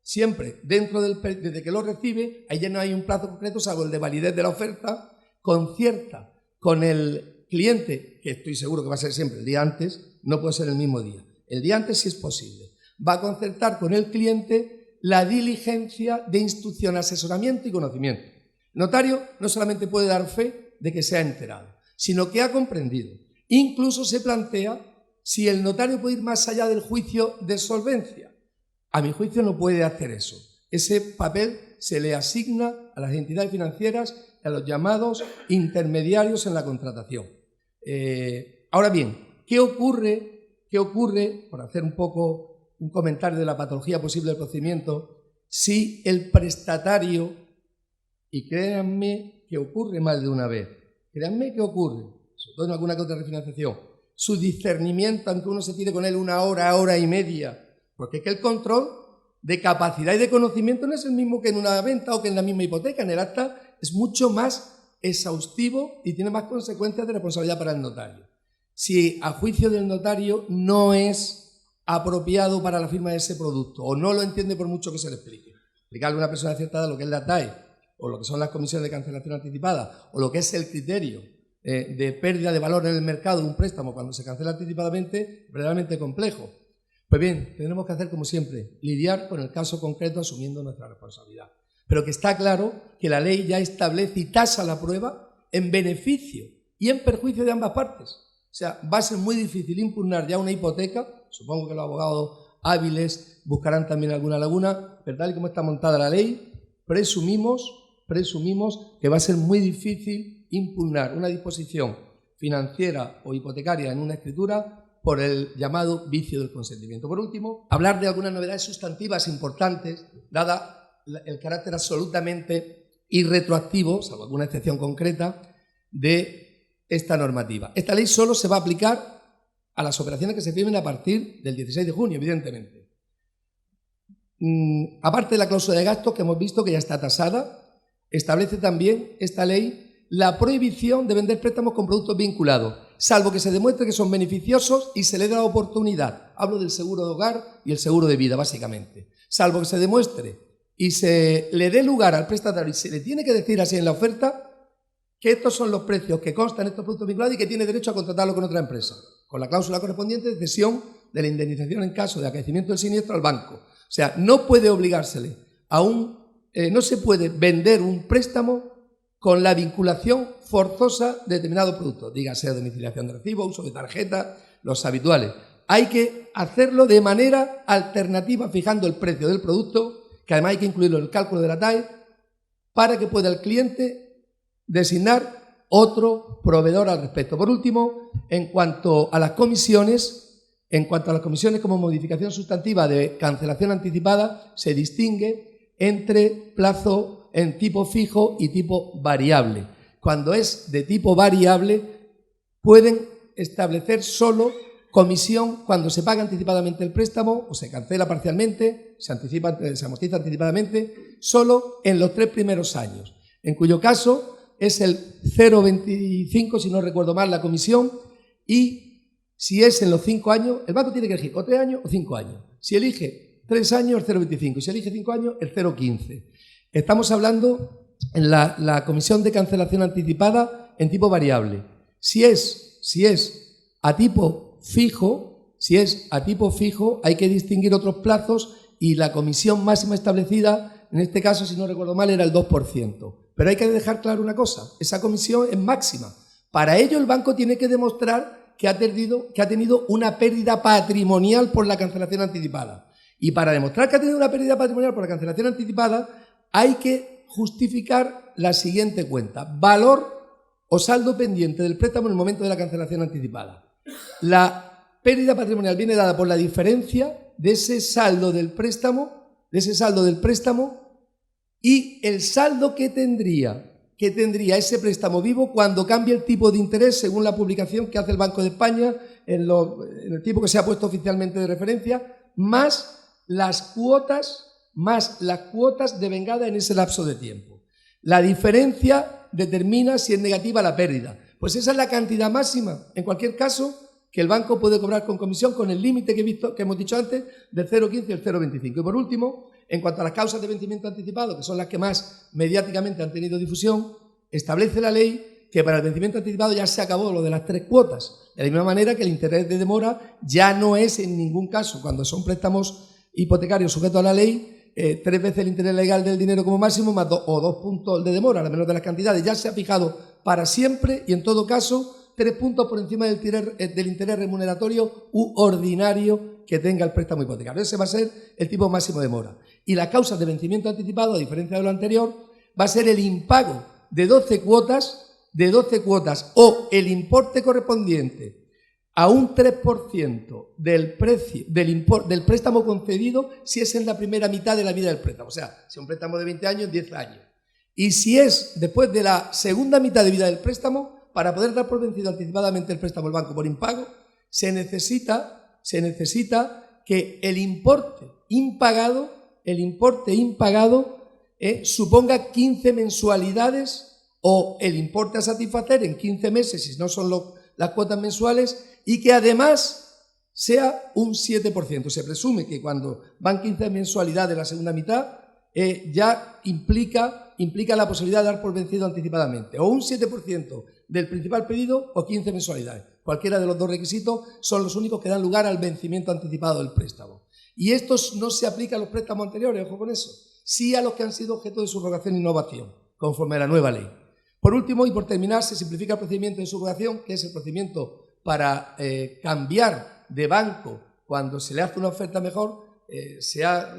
siempre desde que lo recibe, ahí ya no hay un plazo concreto, salvo el de validez de la oferta, concierta con el cliente, que estoy seguro que va a ser siempre el día antes, no puede ser el mismo día. El día antes sí es posible. Va a concertar con el cliente la diligencia de instrucción, asesoramiento y conocimiento. El notario no solamente puede dar fe de que se ha enterado, sino que ha comprendido. Incluso se plantea si el notario puede ir más allá del juicio de solvencia. A mi juicio no puede hacer eso. Ese papel se le asigna a las entidades financieras y a los llamados intermediarios en la contratación. Ahora bien, ¿qué ocurre, por hacer un poco un comentario de la patología posible del procedimiento, si el prestatario, y créanme que ocurre más de una vez, créanme que ocurre, sobre todo en alguna que otra refinanciación, su discernimiento, aunque uno se tire con él una hora y media, porque es que el control de capacidad y de conocimiento no es el mismo que en una venta o que en la misma hipoteca. En el acta es mucho más exhaustivo y tiene más consecuencias de responsabilidad para el notario. Si a juicio del notario no es apropiado para la firma de ese producto o no lo entiende por mucho que se le explique, explicarle a una persona cierta edad lo que es la TAE o lo que son las comisiones de cancelación anticipada o lo que es el criterio de pérdida de valor en el mercado de un préstamo cuando se cancela anticipadamente, verdaderamente complejo. Pues bien, tenemos que hacer como siempre, lidiar con el caso concreto asumiendo nuestra responsabilidad. Pero que está claro que la ley ya establece y tasa la prueba en beneficio y en perjuicio de ambas partes. O sea, va a ser muy difícil impugnar ya una hipoteca, supongo que los abogados hábiles buscarán también alguna laguna, pero tal y como está montada la ley, presumimos que va a ser muy difícil impugnar una disposición financiera o hipotecaria en una escritura por el llamado vicio del consentimiento. Por último, hablar de algunas novedades sustantivas importantes, dada el carácter absolutamente irretroactivo, salvo alguna excepción concreta, de esta normativa. Esta ley solo se va a aplicar a las operaciones que se firmen a partir del 16 de junio, evidentemente. Aparte de la cláusula de gastos que hemos visto que ya está tasada, establece también esta ley la prohibición de vender préstamos con productos vinculados, salvo que se demuestre que son beneficiosos y se le da la oportunidad. Hablo del seguro de hogar y el seguro de vida, básicamente. Salvo que se demuestre y se le dé lugar al prestatario y se le tiene que decir así en la oferta que estos son los precios que constan en estos productos vinculados y que tiene derecho a contratarlo con otra empresa, con la cláusula correspondiente de cesión de la indemnización en caso de acaecimiento del siniestro al banco. O sea, no puede obligársele a un no se puede vender un préstamo con la vinculación forzosa de determinados productos, dígase domiciliación de recibo, uso de tarjeta, los habituales. Hay que hacerlo de manera alternativa, fijando el precio del producto, que además hay que incluirlo en el cálculo de la TAE, para que pueda el cliente designar otro proveedor al respecto. Por último, en cuanto a las comisiones como modificación sustantiva de cancelación anticipada, se distingue entre plazo en tipo fijo y tipo variable. Cuando es de tipo variable, pueden establecer solo comisión cuando se paga anticipadamente el préstamo o se cancela parcialmente, se amortiza anticipadamente, solo en los 3 primeros años, en cuyo caso es el 0,25, si no recuerdo mal, la comisión, y si es en los 5 años, el banco tiene que elegir o 3 años o 5 años. Si elige 3 años, el 0,25, y si elige 5 años, el 0,15. Estamos hablando en la comisión de cancelación anticipada en tipo variable. Si es a tipo fijo, hay que distinguir otros plazos y la comisión máxima establecida, en este caso, si no recuerdo mal, era el 2%. Pero hay que dejar claro una cosa, esa comisión es máxima. Para ello el banco tiene que demostrar que ha tenido una pérdida patrimonial por la cancelación anticipada. Y para demostrar que ha tenido una pérdida patrimonial por la cancelación anticipada, hay que justificar la siguiente cuenta: valor o saldo pendiente del préstamo en el momento de la cancelación anticipada. La pérdida patrimonial viene dada por la diferencia de ese saldo del préstamo, y el saldo que tendría ese préstamo vivo cuando cambie el tipo de interés según la publicación que hace el Banco de España en el tipo que se ha puesto oficialmente de referencia, más las cuotas devengadas en ese lapso de tiempo. La diferencia determina si es negativa la pérdida. Pues esa es la cantidad máxima, en cualquier caso, que el banco puede cobrar con comisión, con el límite que hemos dicho antes, del 0,15 y el 0,25. Y por último, en cuanto a las causas de vencimiento anticipado, que son las que más mediáticamente han tenido difusión, establece la ley que para el vencimiento anticipado ya se acabó lo de las 3 cuotas. De la misma manera que el interés de demora ya no es en ningún caso, cuando son préstamos hipotecarios sujetos a la ley, 3 veces el interés legal del dinero como máximo, más 2 puntos de demora, a la menor de las cantidades. Ya se ha fijado para siempre y en todo caso 3 puntos por encima del interés remuneratorio u ordinario que tenga el préstamo hipotecario. Ese va a ser el tipo máximo de demora. Y las causas de vencimiento anticipado, a diferencia de lo anterior, va a ser el impago de 12 cuotas o el importe correspondiente a un 3% del préstamo concedido si es en la primera mitad de la vida del préstamo. O sea, si es un préstamo de 20 años, 10 años. Y si es después de la segunda mitad de vida del préstamo, para poder dar por vencido anticipadamente el préstamo al banco por impago, se necesita que el importe impagado suponga 15 mensualidades o el importe a satisfacer en 15 meses, si no son las cuotas mensuales, y que además sea un 7%. Se presume que cuando van 15 mensualidades la segunda mitad, ya implica la posibilidad de dar por vencido anticipadamente, o un 7% del principal pedido o 15 mensualidades. Cualquiera de los 2 requisitos son los únicos que dan lugar al vencimiento anticipado del préstamo. Y esto no se aplica a los préstamos anteriores, ojo con eso, sí a los que han sido objeto de subrogación e innovación, conforme a la nueva ley. Por último, y por terminar, se simplifica el procedimiento de subrogación, que es el procedimiento para cambiar de banco cuando se le hace una oferta mejor. Se ha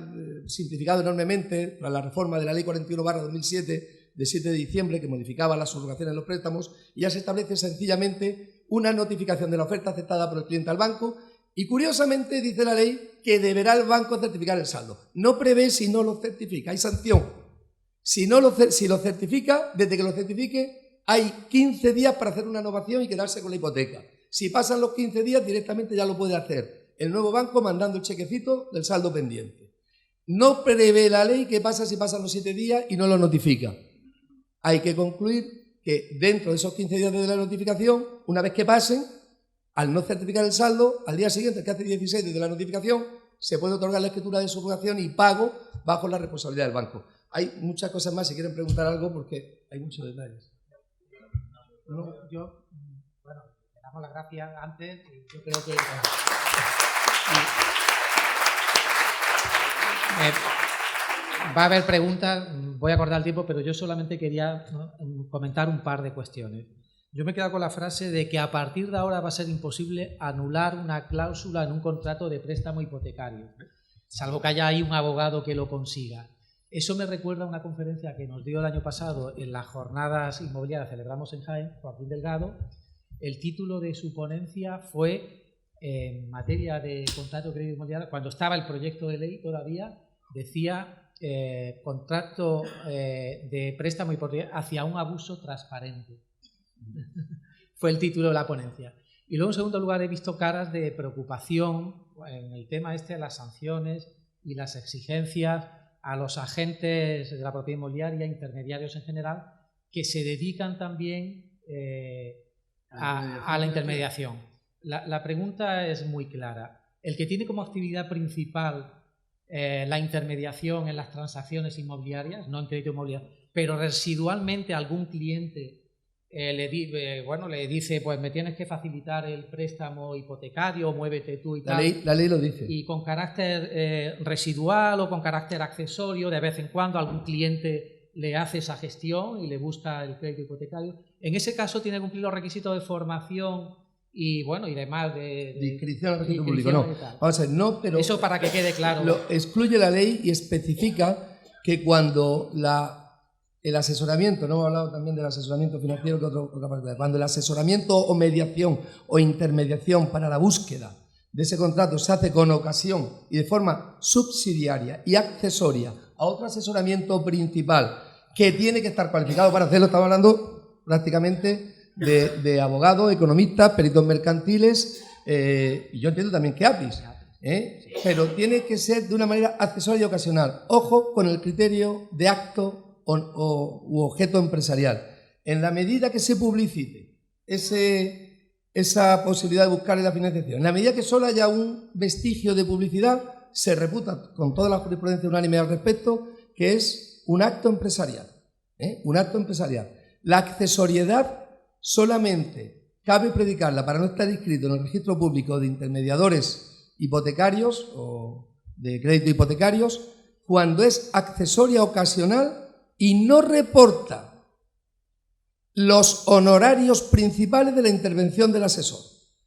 simplificado enormemente tras la reforma de la Ley 41/2007 de 7 de diciembre que modificaba las subrogaciones en los préstamos, y ya se establece sencillamente una notificación de la oferta aceptada por el cliente al banco, y curiosamente dice la ley que deberá el banco certificar el saldo. No prevé si no lo certifica, hay sanción. Si lo certifica, desde que lo certifique hay 15 días para hacer una innovación y quedarse con la hipoteca. Si pasan los 15 días, directamente ya lo puede hacer el nuevo banco mandando el chequecito del saldo pendiente. No prevé la ley qué pasa si pasan los 7 días y no lo notifica. Hay que concluir que dentro de esos 15 días desde la notificación, una vez que pasen, al no certificar el saldo, al día siguiente, que hace 16 desde la notificación, se puede otorgar la escritura de subrogación y pago bajo la responsabilidad del banco. Hay muchas cosas más, si quieren preguntar algo, porque hay muchos detalles. Bueno, le damos las gracias antes, y yo creo que... va a haber preguntas, voy a cortar el tiempo, pero yo solamente quería, ¿no?, comentar un par de cuestiones. Yo me he quedado con la frase de que a partir de ahora va a ser imposible anular una cláusula en un contrato de préstamo hipotecario, salvo que haya ahí un abogado que lo consiga. Eso me recuerda a una conferencia que nos dio el año pasado en las jornadas inmobiliarias que celebramos en Jaén, Joaquín Delgado. El título de su ponencia fue en materia de contrato de crédito inmobiliario, cuando estaba el proyecto de ley todavía, decía contrato de préstamo hipotecario hacia un abuso transparente. Fue el título de la ponencia. Y luego, en segundo lugar, he visto caras de preocupación en el tema de las sanciones y las exigencias a los agentes de la propiedad inmobiliaria, intermediarios en general, que se dedican también a la intermediación. La pregunta es muy clara. El que tiene como actividad principal la intermediación en las transacciones inmobiliarias, no en crédito inmobiliario, pero residualmente algún cliente le dice, pues me tienes que facilitar el préstamo hipotecario, muévete tú y tal. La ley lo dice. Y con carácter residual o con carácter accesorio, de vez en cuando algún cliente le hace esa gestión y le busca el crédito hipotecario. En ese caso tiene que cumplir los requisitos de formación y demás de inscripción al registro público. No, vamos a ver, no, pero eso para que quede claro. Lo excluye la ley y especifica que cuando el asesoramiento, no hemos hablado también del asesoramiento financiero, que otra parte, cuando el asesoramiento o mediación o intermediación para la búsqueda de ese contrato se hace con ocasión y de forma subsidiaria y accesoria a otro asesoramiento principal que tiene que estar cualificado para hacerlo, estamos hablando prácticamente de abogados, economistas, peritos mercantiles, y yo entiendo también que APIs, pero tiene que ser de una manera accesoria y ocasional. Ojo con el criterio de acto u objeto empresarial. En la medida que se publicite esa posibilidad de buscar la financiación, en la medida que solo haya un vestigio de publicidad, se reputa con toda la jurisprudencia unánime al respecto que es un acto empresarial. Un acto empresarial. La accesoriedad solamente cabe predicarla para no estar inscrito en el registro público de intermediadores hipotecarios o de crédito hipotecarios cuando es accesoria ocasional y no reporta los honorarios principales de la intervención del asesor.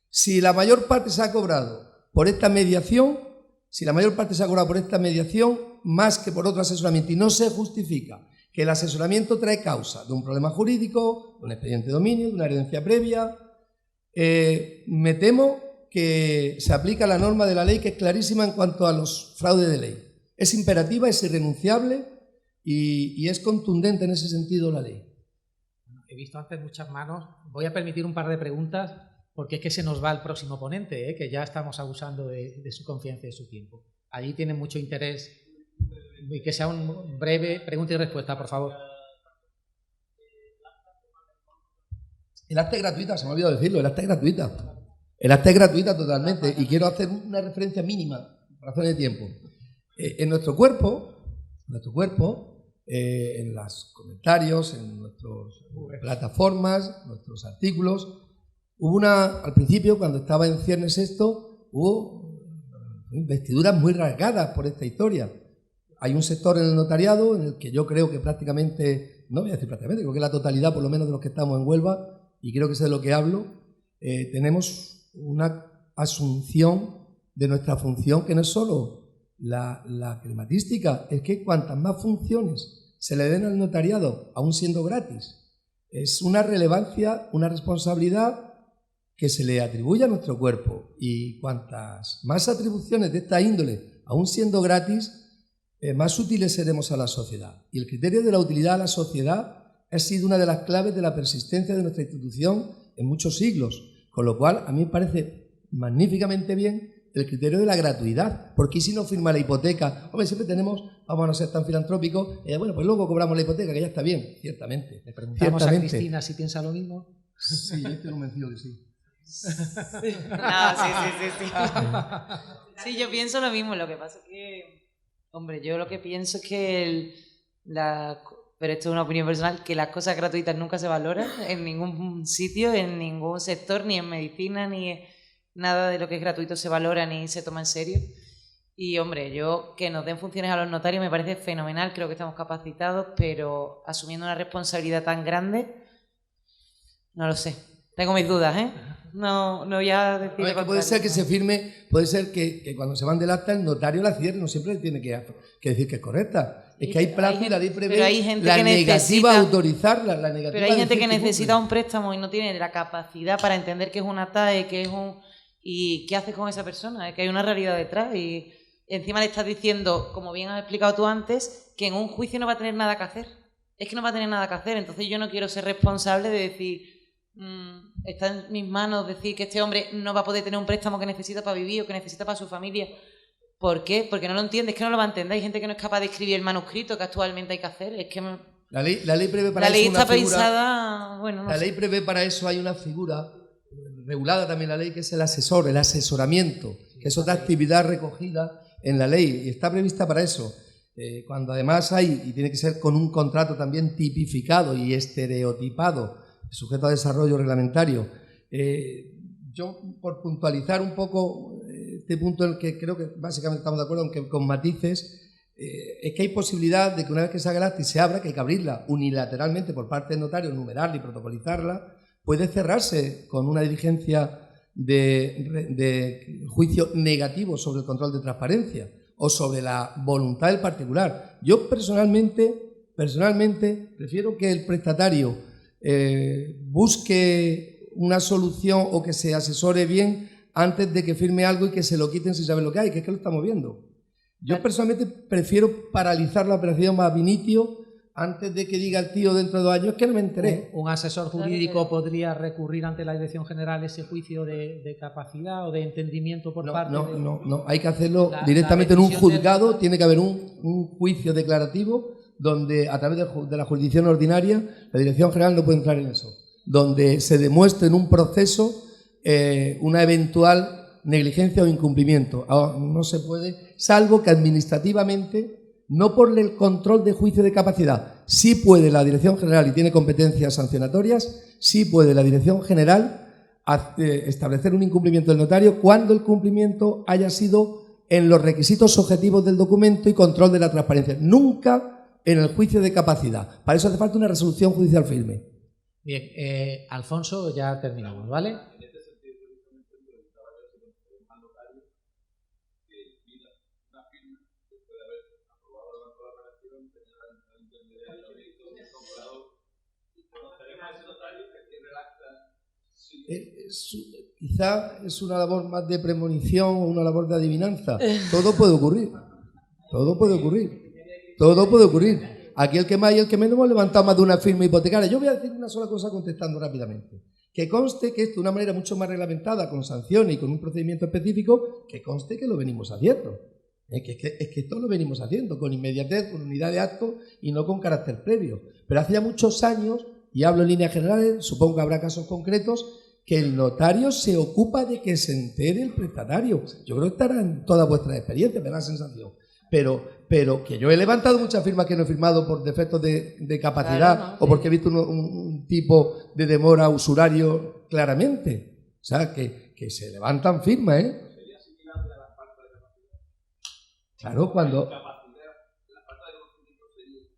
Si la mayor parte se ha cobrado por esta mediación, más que por otro asesoramiento, y no se justifica que el asesoramiento trae causa de un problema jurídico, de un expediente de dominio, de una herencia previa, me temo que se aplica la norma de la ley, que es clarísima en cuanto a los fraudes de ley. Es imperativa, es irrenunciable y es contundente en ese sentido la ley. He visto antes muchas manos. Voy a permitir un par de preguntas porque es que se nos va el próximo ponente, que ya estamos abusando de su confianza y de su tiempo. Allí tienen mucho interés. Y que sea un breve pregunta y respuesta, por favor. El acta es gratuita, se me ha olvidado decirlo, el acta es gratuita. El acta es gratuita totalmente y quiero hacer una referencia mínima, por razones de tiempo. En nuestro cuerpo, en los comentarios, en nuestras plataformas, nuestros artículos, al principio, cuando estaba en ciernes esto, hubo vestiduras muy rasgadas por esta historia. Hay un sector en el notariado en el que yo creo que prácticamente, no voy a decir prácticamente, creo que la totalidad, por lo menos de los que estamos en Huelva, y creo que sé de lo que hablo, tenemos una asunción de nuestra función que no es solo la climatística, es que cuantas más funciones se le den al notariado, aún siendo gratis, es una relevancia, una responsabilidad que se le atribuye a nuestro cuerpo, y cuantas más atribuciones de esta índole, aún siendo gratis, más útiles seremos a la sociedad. Y el criterio de la utilidad a la sociedad ha sido una de las claves de la persistencia de nuestra institución en muchos siglos, con lo cual a mí me parece magníficamente bien el criterio de la gratuidad, porque si no firma la hipoteca, hombre, siempre tenemos, vamos a no ser tan filantrópicos, bueno, pues luego cobramos la hipoteca, que ya está bien, ciertamente. Le preguntamos a Cristina si piensa lo mismo. Sí, yo estoy convencido que sí. Sí. Sí, yo pienso lo mismo, lo que pasa es que, hombre, yo lo que pienso es que pero esto es una opinión personal, que las cosas gratuitas nunca se valoran en ningún sitio, en ningún sector, ni en medicina, ni nada de lo que es gratuito se valora ni se toma en serio. Y, hombre, yo que nos den funciones a los notarios me parece fenomenal, creo que estamos capacitados, pero asumiendo una responsabilidad tan grande, no lo sé. Tengo mis dudas, ¿eh? No voy a decir... Puede ser que se firme, puede ser que cuando se van del acta el notario la cierre, no siempre tiene que decir que es correcta. Es que hay plazo y la ley prevé la negativa a autorizarla. Pero hay gente que necesita un préstamo y no tiene la capacidad para entender que es una TAE, que es un... ¿Y qué haces con esa persona? Es que hay una realidad detrás y encima le estás diciendo, como bien has explicado tú antes, que en un juicio no va a tener nada que hacer. Es que no va a tener nada que hacer. Entonces yo no quiero ser responsable de decir... está en mis manos decir que este hombre no va a poder tener un préstamo que necesita para vivir o que necesita para su familia. ¿Por qué? Porque no lo entiende, es que no lo va a entender. Hay gente que no es capaz de escribir el manuscrito que actualmente hay que hacer. Es que la ley prevé para la ley eso está una figura, pensada, bueno, no la sé. ley prevé para eso, hay una figura regulada también la ley, que es el asesor, el asesoramiento, que es otra actividad recogida en la ley y está prevista para eso. Cuando además hay, y tiene que ser con un contrato también tipificado y estereotipado, sujeto a desarrollo reglamentario. Yo, por puntualizar un poco este punto en el que creo que básicamente estamos de acuerdo, aunque con matices, es que hay posibilidad de que una vez que se haga el acta y se abra, que hay que abrirla unilateralmente por parte del notario, numerarla y protocolizarla, puede cerrarse con una diligencia de juicio negativo sobre el control de transparencia o sobre la voluntad del particular. Yo personalmente prefiero que el prestatario busque una solución o que se asesore bien antes de que firme algo y que se lo quiten sin saber lo que hay, que es que lo estamos viendo. Yo personalmente prefiero paralizar la operación ab initio antes de que diga el tío dentro de 2 años que no me enteré. Un asesor jurídico podría recurrir ante la Dirección General ese juicio de capacidad o de entendimiento por parte de... No, hay que hacerlo directamente en un juzgado, tiene que haber un juicio declarativo donde a través de la jurisdicción ordinaria la Dirección General no puede entrar en eso, donde se demuestre en un proceso una eventual negligencia o incumplimiento. No se puede, salvo que administrativamente, no por el control de juicio de capacidad, sí puede la Dirección General, y tiene competencias sancionatorias, sí puede la Dirección General establecer un incumplimiento del notario cuando el cumplimiento haya sido en los requisitos objetivos del documento y control de la transparencia. Nunca en el juicio de capacidad. Para eso hace falta una resolución judicial firme. Bien, Alfonso, ya terminamos, ¿vale? Quizá es una labor más de premonición o una labor de adivinanza. Todo puede ocurrir. Todo puede ocurrir. Todo puede ocurrir. Aquí el que más y el que menos hemos levantado más de una firma hipotecaria. Yo voy a decir una sola cosa contestando rápidamente. Que conste que esto de una manera mucho más reglamentada, con sanciones y con un procedimiento específico, que conste que lo venimos haciendo. Es que esto lo venimos haciendo con inmediatez, con unidad de acto y no con carácter previo. Pero hace ya muchos años, y hablo en líneas generales, supongo que habrá casos concretos, que el notario se ocupa de que se entere el prestatario. Yo creo que estará en todas vuestras experiencias, me da la sensación. Pero que yo he levantado muchas firmas que no he firmado por defectos de capacidad, claro, no, o porque he visto un tipo de demora usurario claramente. O sea, que se levantan firmas, ¿eh? Claro, cuando...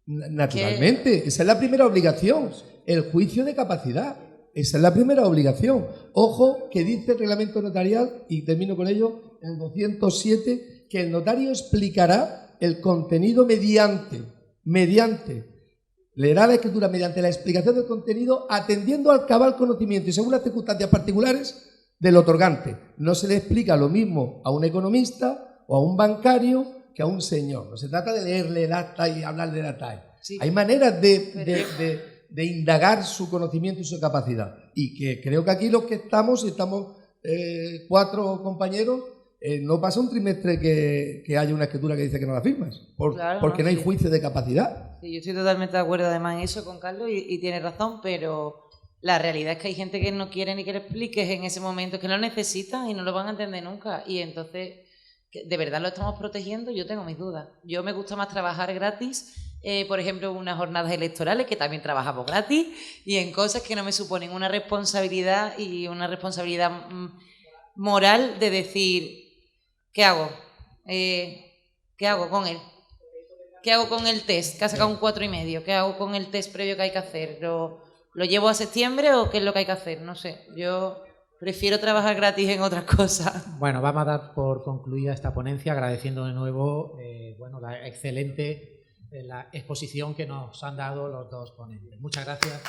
Naturalmente, esa es la primera obligación, el juicio de capacidad. Esa es la primera obligación. Ojo, que dice el reglamento notarial, y termino con ello, el 207, que el notario explicará el contenido mediante, leerá la escritura mediante la explicación del contenido, atendiendo al cabal conocimiento y según las circunstancias particulares del otorgante. No se le explica lo mismo a un economista o a un bancario que a un señor. No se trata de leerle el acta y hablar del acta. Sí. Hay maneras de indagar su conocimiento y su capacidad. Y que creo que aquí los que estamos 4 compañeros, no pasa un trimestre que haya una escritura que dice que no la firmas, claro, porque no hay juicio de capacidad. Sí, yo estoy totalmente de acuerdo además en eso con Carlos y tiene razón, pero la realidad es que hay gente que no quiere ni que le expliques en ese momento, que no lo necesitan y no lo van a entender nunca. Y entonces, ¿de verdad lo estamos protegiendo? Yo tengo mis dudas. Yo me gusta más trabajar gratis, por ejemplo, en unas jornadas electorales, que también trabajamos gratis, y en cosas que no me suponen una responsabilidad y una responsabilidad moral de decir, ¿qué hago? ¿Qué hago con él? ¿Qué hago con el test? Que ha sacado un 4,5. ¿Qué hago con el test previo que hay que hacer? ¿Lo llevo a septiembre o qué es lo que hay que hacer? No sé, yo prefiero trabajar gratis en otras cosas. Bueno, vamos a dar por concluida esta ponencia agradeciendo de nuevo la excelente la exposición que nos han dado los dos ponentes. Muchas gracias.